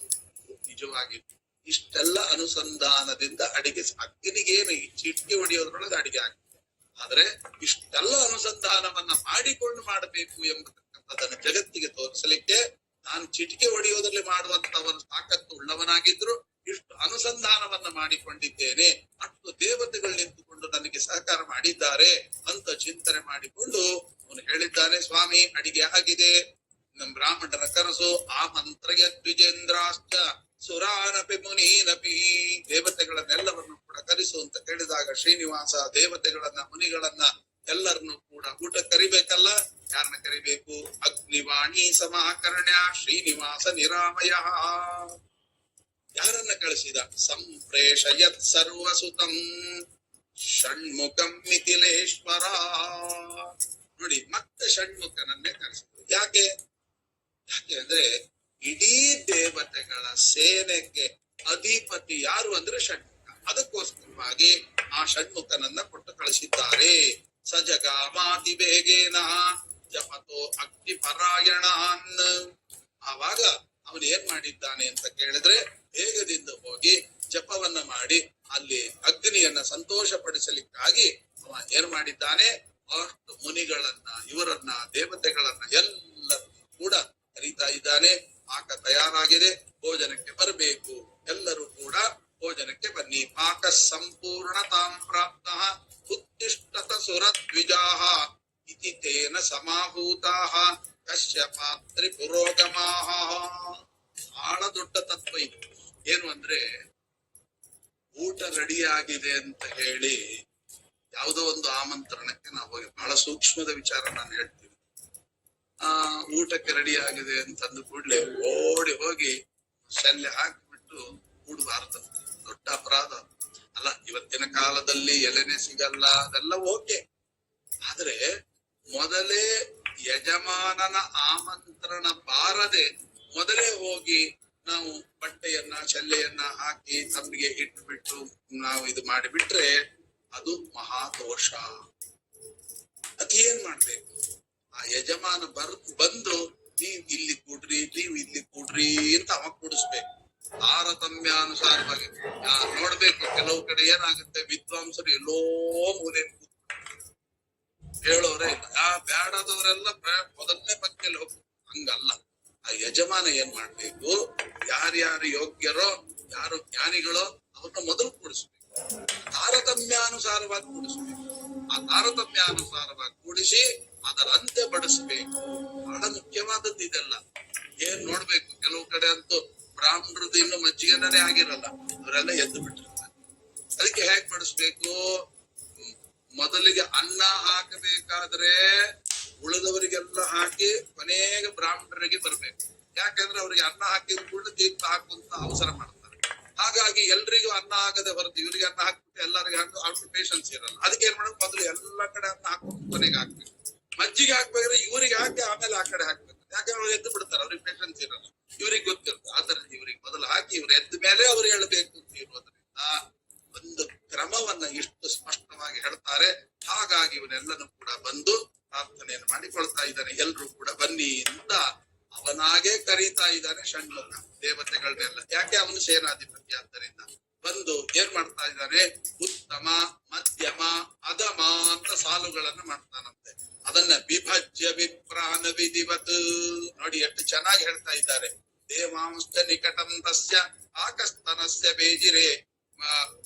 ನಿಜವಾಗಿ ಇಷ್ಟೆಲ್ಲ ಅನುಸಂಧಾನದಿಂದ ಅಡಿಗೆ ಅಗ್ನಿಗೇನು ಚಿಟ್ಟಿ ಹೊಡೆಯೋದ್ರೊಳಗೆ ಅಡಿಗೆ ಆಗ್ತದೆ. ಆದ್ರೆ ಇಷ್ಟೆಲ್ಲ ಅನುಸಂಧಾನವನ್ನ ಮಾಡಿಕೊಂಡು ಮಾಡಬೇಕು ಎಂಬತಕ್ಕಂಥದ್ದನ್ನು ಜಗತ್ತಿಗೆ ತೋರಿಸಲಿಕ್ಕೆ ನಾನು ಚಿಟಿಕೆ ಹೊಡೆಯೋದ್ರಲ್ಲಿ ಮಾಡುವಂತವನು ತಾಕತ್ತು ಉಳ್ಳವನಾಗಿದ್ರು ಇಷ್ಟು ಅನುಸಂಧಾನವನ್ನ ಮಾಡಿಕೊಂಡಿದ್ದೇನೆ, ಅಷ್ಟು ದೇವತೆಗಳು ನಿಂತುಕೊಂಡು ನನಗೆ ಸಹಕಾರ ಮಾಡಿದ್ದಾರೆ ಅಂತ ಚಿಂತನೆ ಮಾಡಿಕೊಂಡು ಅವನು ಹೇಳಿದ್ದಾನೆ, ಸ್ವಾಮಿ ಅಡಿಗೆ ಆಗಿದೆ, ನಮ್ ಬ್ರಾಹ್ಮಣರ ಕನಸು ಆ ಮಂತ್ರಯ ದ್ವಿಜೇಂದ್ರಾಶ್ಚ ಸುರಾನಪಿ ಮುನೀನಪಿ. ದೇವತೆಗಳನ್ನೆಲ್ಲವನ್ನು ಕೂಡ ಕರೆಸು ಅಂತ ಕೇಳಿದಾಗ ಶ್ರೀನಿವಾಸ ದೇವತೆಗಳನ್ನ ಮುನಿಗಳನ್ನ ಎಲ್ಲರನ್ನು ಕೂಡ ಊಟ ಕರಿಬೇಕಲ್ಲ. ಯಾರನ್ನ ಕರಿಬೇಕು? ಅಗ್ನಿವಾಣಿ ಸಮಾಕರ್ಣ್ಯ ಶ್ರೀನಿವಾಸ ನಿರಾಮಯ. ಯಾರನ್ನ ಕಳಿಸಿದ? ಸಂಪ್ರೇಷಯತ್ ಸರ್ವಸುತಂ ಷಣ್ಮುಖಂ ಮಿಥಿಲೇಶ್ವರ. ನೋಡಿ, ಮತ್ತೆ ಷಣ್ಮುಖನನ್ನೇ ಕಳಿಸಿದ್ರು. ಯಾಕೆ ಅಂದ್ರೆ ಇಡೀ ದೇವತೆಗಳ ಸೇನೆಗೆ ಅಧಿಪತಿ ಯಾರು ಅಂದ್ರೆ ಷಣ್ಮುಖ. ಅದಕ್ಕೋಸ್ಕರವಾಗಿ ಆ ಷಣ್ಮುಖನನ್ನ ಕೊಟ್ಟು ಕಳಿಸಿದ್ದಾರೆ. ಸಜಗಾಮಾತಿ ಬೇಗೇನ ಜಪತೋ ಅಗ್ನಿ ಪರಾಯಣಾನ್. ಆವಾಗ ಅವನು ಏನ್ ಮಾಡಿದ್ದಾನೆ ಅಂತ ಕೇಳಿದ್ರೆ, ಬೇಗದಿಂದ ಹೋಗಿ ಜಪವನ್ನ ಮಾಡಿ ಅಲ್ಲಿ ಅಗ್ನಿಯನ್ನ ಸಂತೋಷ ಪಡಿಸಲಿಕ್ಕಾಗಿ ಅವ ಏನ್ ಮಾಡಿದ್ದಾನೆ, ಅಷ್ಟು ಮುನಿಗಳನ್ನ ಇವರನ್ನ ದೇವತೆಗಳನ್ನ ಎಲ್ಲರೂ ಕೂಡ ಕರೀತಾ ಇದ್ದಾನೆ. ಪಾಕ ತಯಾರಾಗಿದೆ, ಭೋಜನಕ್ಕೆ ಬರಬೇಕು, ಎಲ್ಲರೂ ಕೂಡ ಭೋಜನಕ್ಕೆ ಬನ್ನಿ. ಪಾಕ ಸಂಪೂರ್ಣತಾಂ ಪ್ರಾಪ್ತ ಉತ್ತಿಷ್ಠತ ಸುರದ್ವಿಜಾಃ ಇತಿ ತೇನ ಸಮಾಹೂತಾಃ ಕಶ್ಯಪಾತ್ರಿ ಪುರೋಗಮಾಃ. ಬಹಳ ದೊಡ್ಡ ತತ್ವ ಇದು. ಏನು ಅಂದ್ರೆ, ಊಟ ರೆಡಿ ಆಗಿದೆ ಅಂತ ಹೇಳಿ ಯಾವುದೋ ಒಂದು ಆಮಂತ್ರಣಕ್ಕೆ ನಾವು ಹೋಗಿ, ಬಹಳ ಸೂಕ್ಷ್ಮದ ವಿಚಾರ ನಾನು ಹೇಳ್ತೀನಿ. ಊಟಕ್ಕೆ ರೆಡಿ ಆಗಿದೆ ಅಂತ ಅಂದ ಕೂಡ್ಲೆ ಓಡಿ ಹೋಗಿ ಶಲ್ಯ ಹಾಕಿಬಿಟ್ಟು ಕೂಡಬಾರದು. ದೊಡ್ಡ ಅಪರಾಧ ಅಲ್ಲ. ಇವತ್ತಿನ ಕಾಲದಲ್ಲಿ ಎಲೆನೆ ಸಿಗಲ್ಲ, ಅದೆಲ್ಲ ಓಕೆ. ಆದ್ರೆ ಮೊದಲೇ ಯಜಮಾನನ ಆಮಂತ್ರಣ ಬಾರದೆ ಮೊದಲೇ ಹೋಗಿ ನಾವು ಬಟ್ಟೆಯನ್ನ ಶಲ್ಯೆಯನ್ನ ಹಾಕಿ ತಮ್ಮಿಗೆ ಇಟ್ಬಿಟ್ಟು ನಾವು ಇದು ಮಾಡಿಬಿಟ್ರೆ ಅದು ಮಹಾದೋಷ. ಅದೇನ್ ಮಾಡ್ಬೇಕು? ಆ ಯಜಮಾನ ಬಂದು ನೀವ್ ಇಲ್ಲಿ ಕೂಡ್ರಿ, ನೀವ್ ಇಲ್ಲಿ ಕೂಡ್ರಿ ಅಂತ ಅವ ಕೂಡಿಸ್ಬೇಕು. ತಾರತಮ್ಯಾನುಸಾರವಾಗಿ ನೋಡ್ಬೇಕು. ಕೆಲವು ಕಡೆ ಏನಾಗುತ್ತೆ, ವಿದ್ವಾಂಸರು ಎಲ್ಲೋ ಮೂಲೆ ಹೇಳೋರೇ ಇಲ್ಲ, ಬೇಡದವರೆಲ್ಲ ಮೊದಲನೇ ಪಕ್ಕದಲ್ಲಿ ಹೋಗ್ಬೇಕು. ಹಂಗಲ್ಲ. ಆ ಯಜಮಾನ ಏನ್ ಮಾಡ್ಬೇಕು, ಯಾರ್ಯಾರು ಯೋಗ್ಯರೋ, ಯಾರು ಜ್ಞಾನಿಗಳೋ ಅವ್ರನ್ನ ಮೊದಲು ಕೂಡಿಸ್ಬೇಕು. ತಾರತಮ್ಯಾನುಸಾರವಾಗಿ ಕೂಡಿಸ್ಬೇಕು. ಆ ತಾರತಮ್ಯಾನುಸಾರವಾಗಿ ಕೂಡಿಸಿ ಅದರಂತೆ ಬಡಿಸ್ಬೇಕು. ಬಹಳ ಮುಖ್ಯವಾದದ್ದು ಇದೆಲ್ಲ. ಏನ್ ನೋಡ್ಬೇಕು, ಕೆಲವು ಕಡೆ ಅಂತೂ ಬ್ರಾಹ್ಮಣರದ್ದು ಇನ್ನು ಮಜ್ಜಿಗೆನೇ ಆಗಿರಲ್ಲ, ಅವರೆಲ್ಲ ಎದ್ದು ಬಿಟ್ಟಿರ್ತಾರೆ. ಅದಕ್ಕೆ ಹೇಗ್ ಬಡಿಸ್ಬೇಕು? ಮೊದಲಿಗೆ ಅನ್ನ ಹಾಕಬೇಕಾದ್ರೆ ಉಳಿದವರಿಗೆಲ್ಲ ಹಾಕಿ ಕೊನೆಗೆ ಬ್ರಾಹ್ಮಣರಿಗೆ ಬರ್ಬೇಕು. ಯಾಕಂದ್ರೆ ಅವ್ರಿಗೆ ಅನ್ನ ಹಾಕಿದ ಕೂಡ ತೀರ್ಥ ಹಾಕುವಂತ ಅವಸರ ಮಾಡ್ತಾರೆ. ಹಾಗಾಗಿ ಎಲ್ರಿಗೂ ಅನ್ನ ಆಗದೆ ಹೊರತು ಇವರಿಗೆ ಅನ್ನ ಹಾಕ್ಬಿಟ್ಟು ಎಲ್ಲರಿಗೆ ಅವ್ರಿಗೆ ಪೇಷನ್ಸ್ ಇರಲ್ಲ. ಅದಕ್ಕೆ ಏನ್ ಮಾಡೋದು, ಮೊದಲು ಎಲ್ಲಾ ಕಡೆ ಅನ್ನ ಹಾಕ್ಬಿಟ್ಟು ಕೊನೆಗೆ ಹಾಕ್ಬೇಕು. ಮಜ್ಜಿಗೆ ಹಾಕ್ಬೇಕಾದ್ರೆ ಇವ್ರಿಗೆ ಹಾಕಿ ಆಮೇಲೆ ಆ ಕಡೆ ಹಾಕ್ಬೇಕು. ಯಾಕಂದ್ರೆ ಅವ್ರು ಎದ್ದು ಬಿಡ್ತಾರೆ, ಅವ್ರಿಗೆ ಪೇಷನ್ಸ್ ಇರಲ್ಲ, ಇವ್ರಿಗೆ ಗೊತ್ತಿರುತ್ತೆ. ಆತರ ಇವ್ರಿಗೆ ಮೊದಲು ಹಾಕಿ ಇವ್ರು ಎದ್ದ ಮೇಲೆ ಅವ್ರು ಹೇಳ್ಬೇಕು ಅಂತ ಇರೋದ್ರಿಂದ ಒಂದು ಕ್ರಮವನ್ನ ಇಷ್ಟು ಸ್ಪಷ್ಟವಾಗಿ ಹೇಳ್ತಾರೆ. ಹಾಗಾಗಿ ಇವರೆಲ್ಲನೂ ಕೂಡ ಬಂದು ಪ್ರಾರ್ಥನೆಯನ್ನು ಮಾಡಿಕೊಳ್ತಾ ಇದ್ದಾನೆ. ಎಲ್ರು ಕೂಡ ಬನ್ನಿ ಅಂತ ಅವನಾಗೆ ಕರೀತಾ ಇದ್ದಾನೆ ಷಣ್ಮುಖ ದೇವತೆಗಳನ್ನೆಲ್ಲ. ಯಾಕೆ ಅವನು ಸೇನಾಧಿಪತಿ ಆದ್ದರಿಂದ ಬಂದು ಏನ್ ಮಾಡ್ತಾ ಇದ್ದಾನೆ, ಉತ್ತಮ ಮಧ್ಯಮ ಅಧಮ ಅಂತ ಸಾಲುಗಳನ್ನ ಮಾಡ್ತಾನಂತೆ. ಅದನ್ನ ವಿಭಜ್ಯ ವಿಪ್ರಾಣ ವಿಧಿವತ್. ನೋಡಿ ಎಷ್ಟು ಚೆನ್ನಾಗಿ ಹೇಳ್ತಾ ಇದ್ದಾರೆ. ದೇವಾಂಶ ನಿಕಟಂ ತಸ್ಯ ಆಕಸ್ತನಸ್ಯ ಬೇಜಿರೆ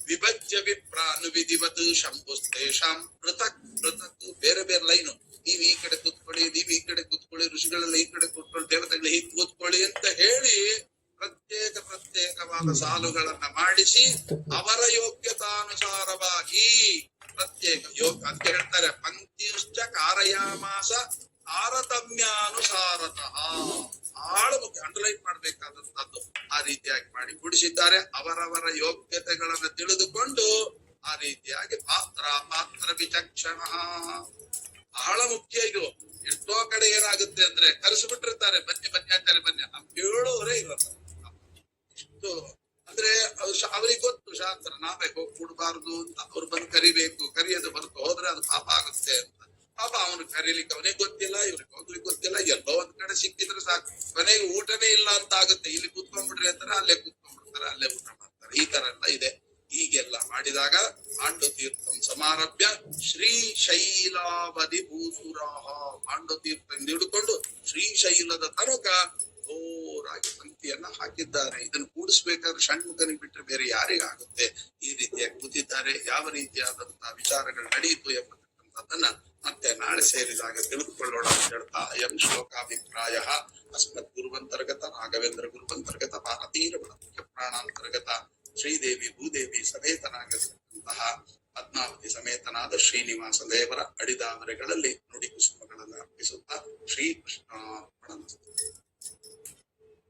ವಿಭಜ್ಯ ವಿಪ್ರಾನು ವಿಧಿವತ್ ಶಂಭುಸ್ತೇಷಾಂ ಪೃಥಕ್ ಪೃಥಕ್ ಬೇರೆ ಬೇರೆ ಲೈನು. ನೀವ್ ಈ ಕಡೆ ಕೂತ್ಕೊಳ್ಳಿ, ನೀವ್ ಈ ಕಡೆ ಕೂತ್ಕೊಳ್ಳಿ, ಋಷಿಗಳೆಲ್ಲ ಈ ಕಡೆ ಕೂತ್ಕೊಳ್ಳಿ, ದೇವತೆಗಳು ಹೀಗೆ ಕೂತ್ಕೊಳ್ಳಿ ಅಂತ ಹೇಳಿ ಪ್ರತ್ಯೇಕವಾದ ಸಾಲುಗಳನ್ನ ಮಾಡಿಸಿ ಅವರ ಯೋಗ್ಯತಾನುಸಾರವಾಗಿ ಪ್ರತ್ಯೇಕ ಅಂತ ಹೇಳ್ತಾರೆ. ಪಂಕ್ತಿಯುಶ್ಚ ಕಾರಯಾಮಾಸ ತಾರತಮ್ಯಾನುಸಾರತಃ. ಬಹಳ ಮುಖ್ಯ, ಅಂಡರ್ಲೈನ್ ಮಾಡ್ಬೇಕಾದಂತದ್ದು. ಆ ರೀತಿಯಾಗಿ ಮಾಡಿ ಕೂಡಿಸಿದ್ದಾರೆ. ಅವರವರ ಯೋಗ್ಯತೆಗಳನ್ನ ತಿಳಿದುಕೊಂಡು ಆ ರೀತಿಯಾಗಿ ಪಾತ್ರ ವಿಚಕ್ಷಣ. ಬಹಳ ಮುಖ್ಯ ಇದು. ಎಷ್ಟೋ ಕಡೆ ಏನಾಗುತ್ತೆ ಅಂದ್ರೆ ಕರೆಸಿಬಿಟ್ಟಿರ್ತಾರೆ, ಬನ್ನಿ ಬನ್ನಿ ಬನ್ನಿ, ನಮ್ ಕೇಳೋರೇ ಇರಲ್ಲ. ಇಷ್ಟು ಅಂದ್ರೆ ಅವ್ರಿಗೆ ಗೊತ್ತು ಶಾಸ್ತ್ರ, ನಾವೇ ಹೋಗಿ ಕೂಡಬಾರ್ದು ಅಂತ. ಅವ್ರು ಬಂದು ಕರಿಬೇಕು, ಕರಿಯೋದು ಬರ್ತು ಹೋದ್ರೆ ಅದು ಪಾಪ ಆಗುತ್ತೆ ಅಂತ. ಪಾಪ ಅವನು ಕರೀಲಿಕ್ಕೆ ಅವನಿಗೆ ಗೊತ್ತಿಲ್ಲ, ಇವ್ರಿಗೆ ಹೋಗ್ಲಿಕ್ಕೆ ಗೊತ್ತಿಲ್ಲ. ಎಲ್ಲೋ ಒಂದ್ ಕಡೆ ಸಿಕ್ಕಿದ್ರೆ ಸಾಕು, ಕೊನೆಗೆ ಊಟನೇ ಇಲ್ಲ ಅಂತ ಆಗುತ್ತೆ. ಇಲ್ಲಿ ಕೂತ್ಕೊಂಡ್ಬಿಡ್ರಿ ಅಂತಾರೆ, ಅಲ್ಲೇ ಕೂತ್ಕೊಂಡ್ಬಿಡ್ತಾರೆ, ಅಲ್ಲೇ ಊಟ ಮಾಡ್ತಾರೆ. ಈ ತರ ಎಲ್ಲ ಇದೆ. ಹೀಗೆಲ್ಲ ಮಾಡಿದಾಗ ಪಾಂಡು ತೀರ್ಥಂ ಸಮಾರಭ್ಯ ಶ್ರೀಶೈಲಾವಧಿ ಭೂಸುರಾಹ. ಪಾಂಡು ತೀರ್ಥ ಹಿಡ್ಕೊಂಡು ಶ್ರೀಶೈಲದ ತನಕ ಜೋರಾಗಿ ಪಂಕ್ತಿಯನ್ನ ಹಾಕಿದ್ದಾರೆ. ಇದನ್ನು ಕೂಡಿಸ್ಬೇಕಾದ್ರೆ ಷಣ್ಮುಖನಿಗೆ ಬಿಟ್ಟರೆ ಬೇರೆ ಯಾರಿಗಾಗುತ್ತೆ? ಈ ರೀತಿಯಾಗಿ ಕೂತಿದ್ದಾರೆ. ಯಾವ ರೀತಿಯಾದಂತಹ ವಿಚಾರಗಳು ನಡೆಯಿತು ಎಂಬತಕ್ಕಂಥದ್ದನ್ನ ಮತ್ತೆ ನಾಳೆ ಸೇರಿದಾಗ ತಿಳಿದುಕೊಳ್ಳೋಣ ಅಂತ ಹೇಳ್ತಾ ಅಯಂ ಶ್ಲೋಕಾಭಿಪ್ರಾಯ ಅಸ್ಮತ್ ಗುರುವಂತರ್ಗತ ರಾಘವೇಂದ್ರ ಗುರುವಂತರ್ಗತ ಭಾರತೀಯ ಮುಖ್ಯ ಪ್ರಾಣಾಂತರ್ಗತ ಶ್ರೀದೇವಿ ಭೂದೇವಿ ಸಮೇತನಾಗಿರತಕ್ಕಂತಹ ಪದ್ಮಾವತಿ ಸಮೇತನಾದ ಶ್ರೀನಿವಾಸ ದೇವರ ಅಡಿದಾವರೆಗಳಲ್ಲಿ ನುಡಿ ಕುಸುಮಗಳನ್ನು ಅರ್ಪಿಸುತ್ತಾ ಶ್ರೀ ಕೃಷ್ಣ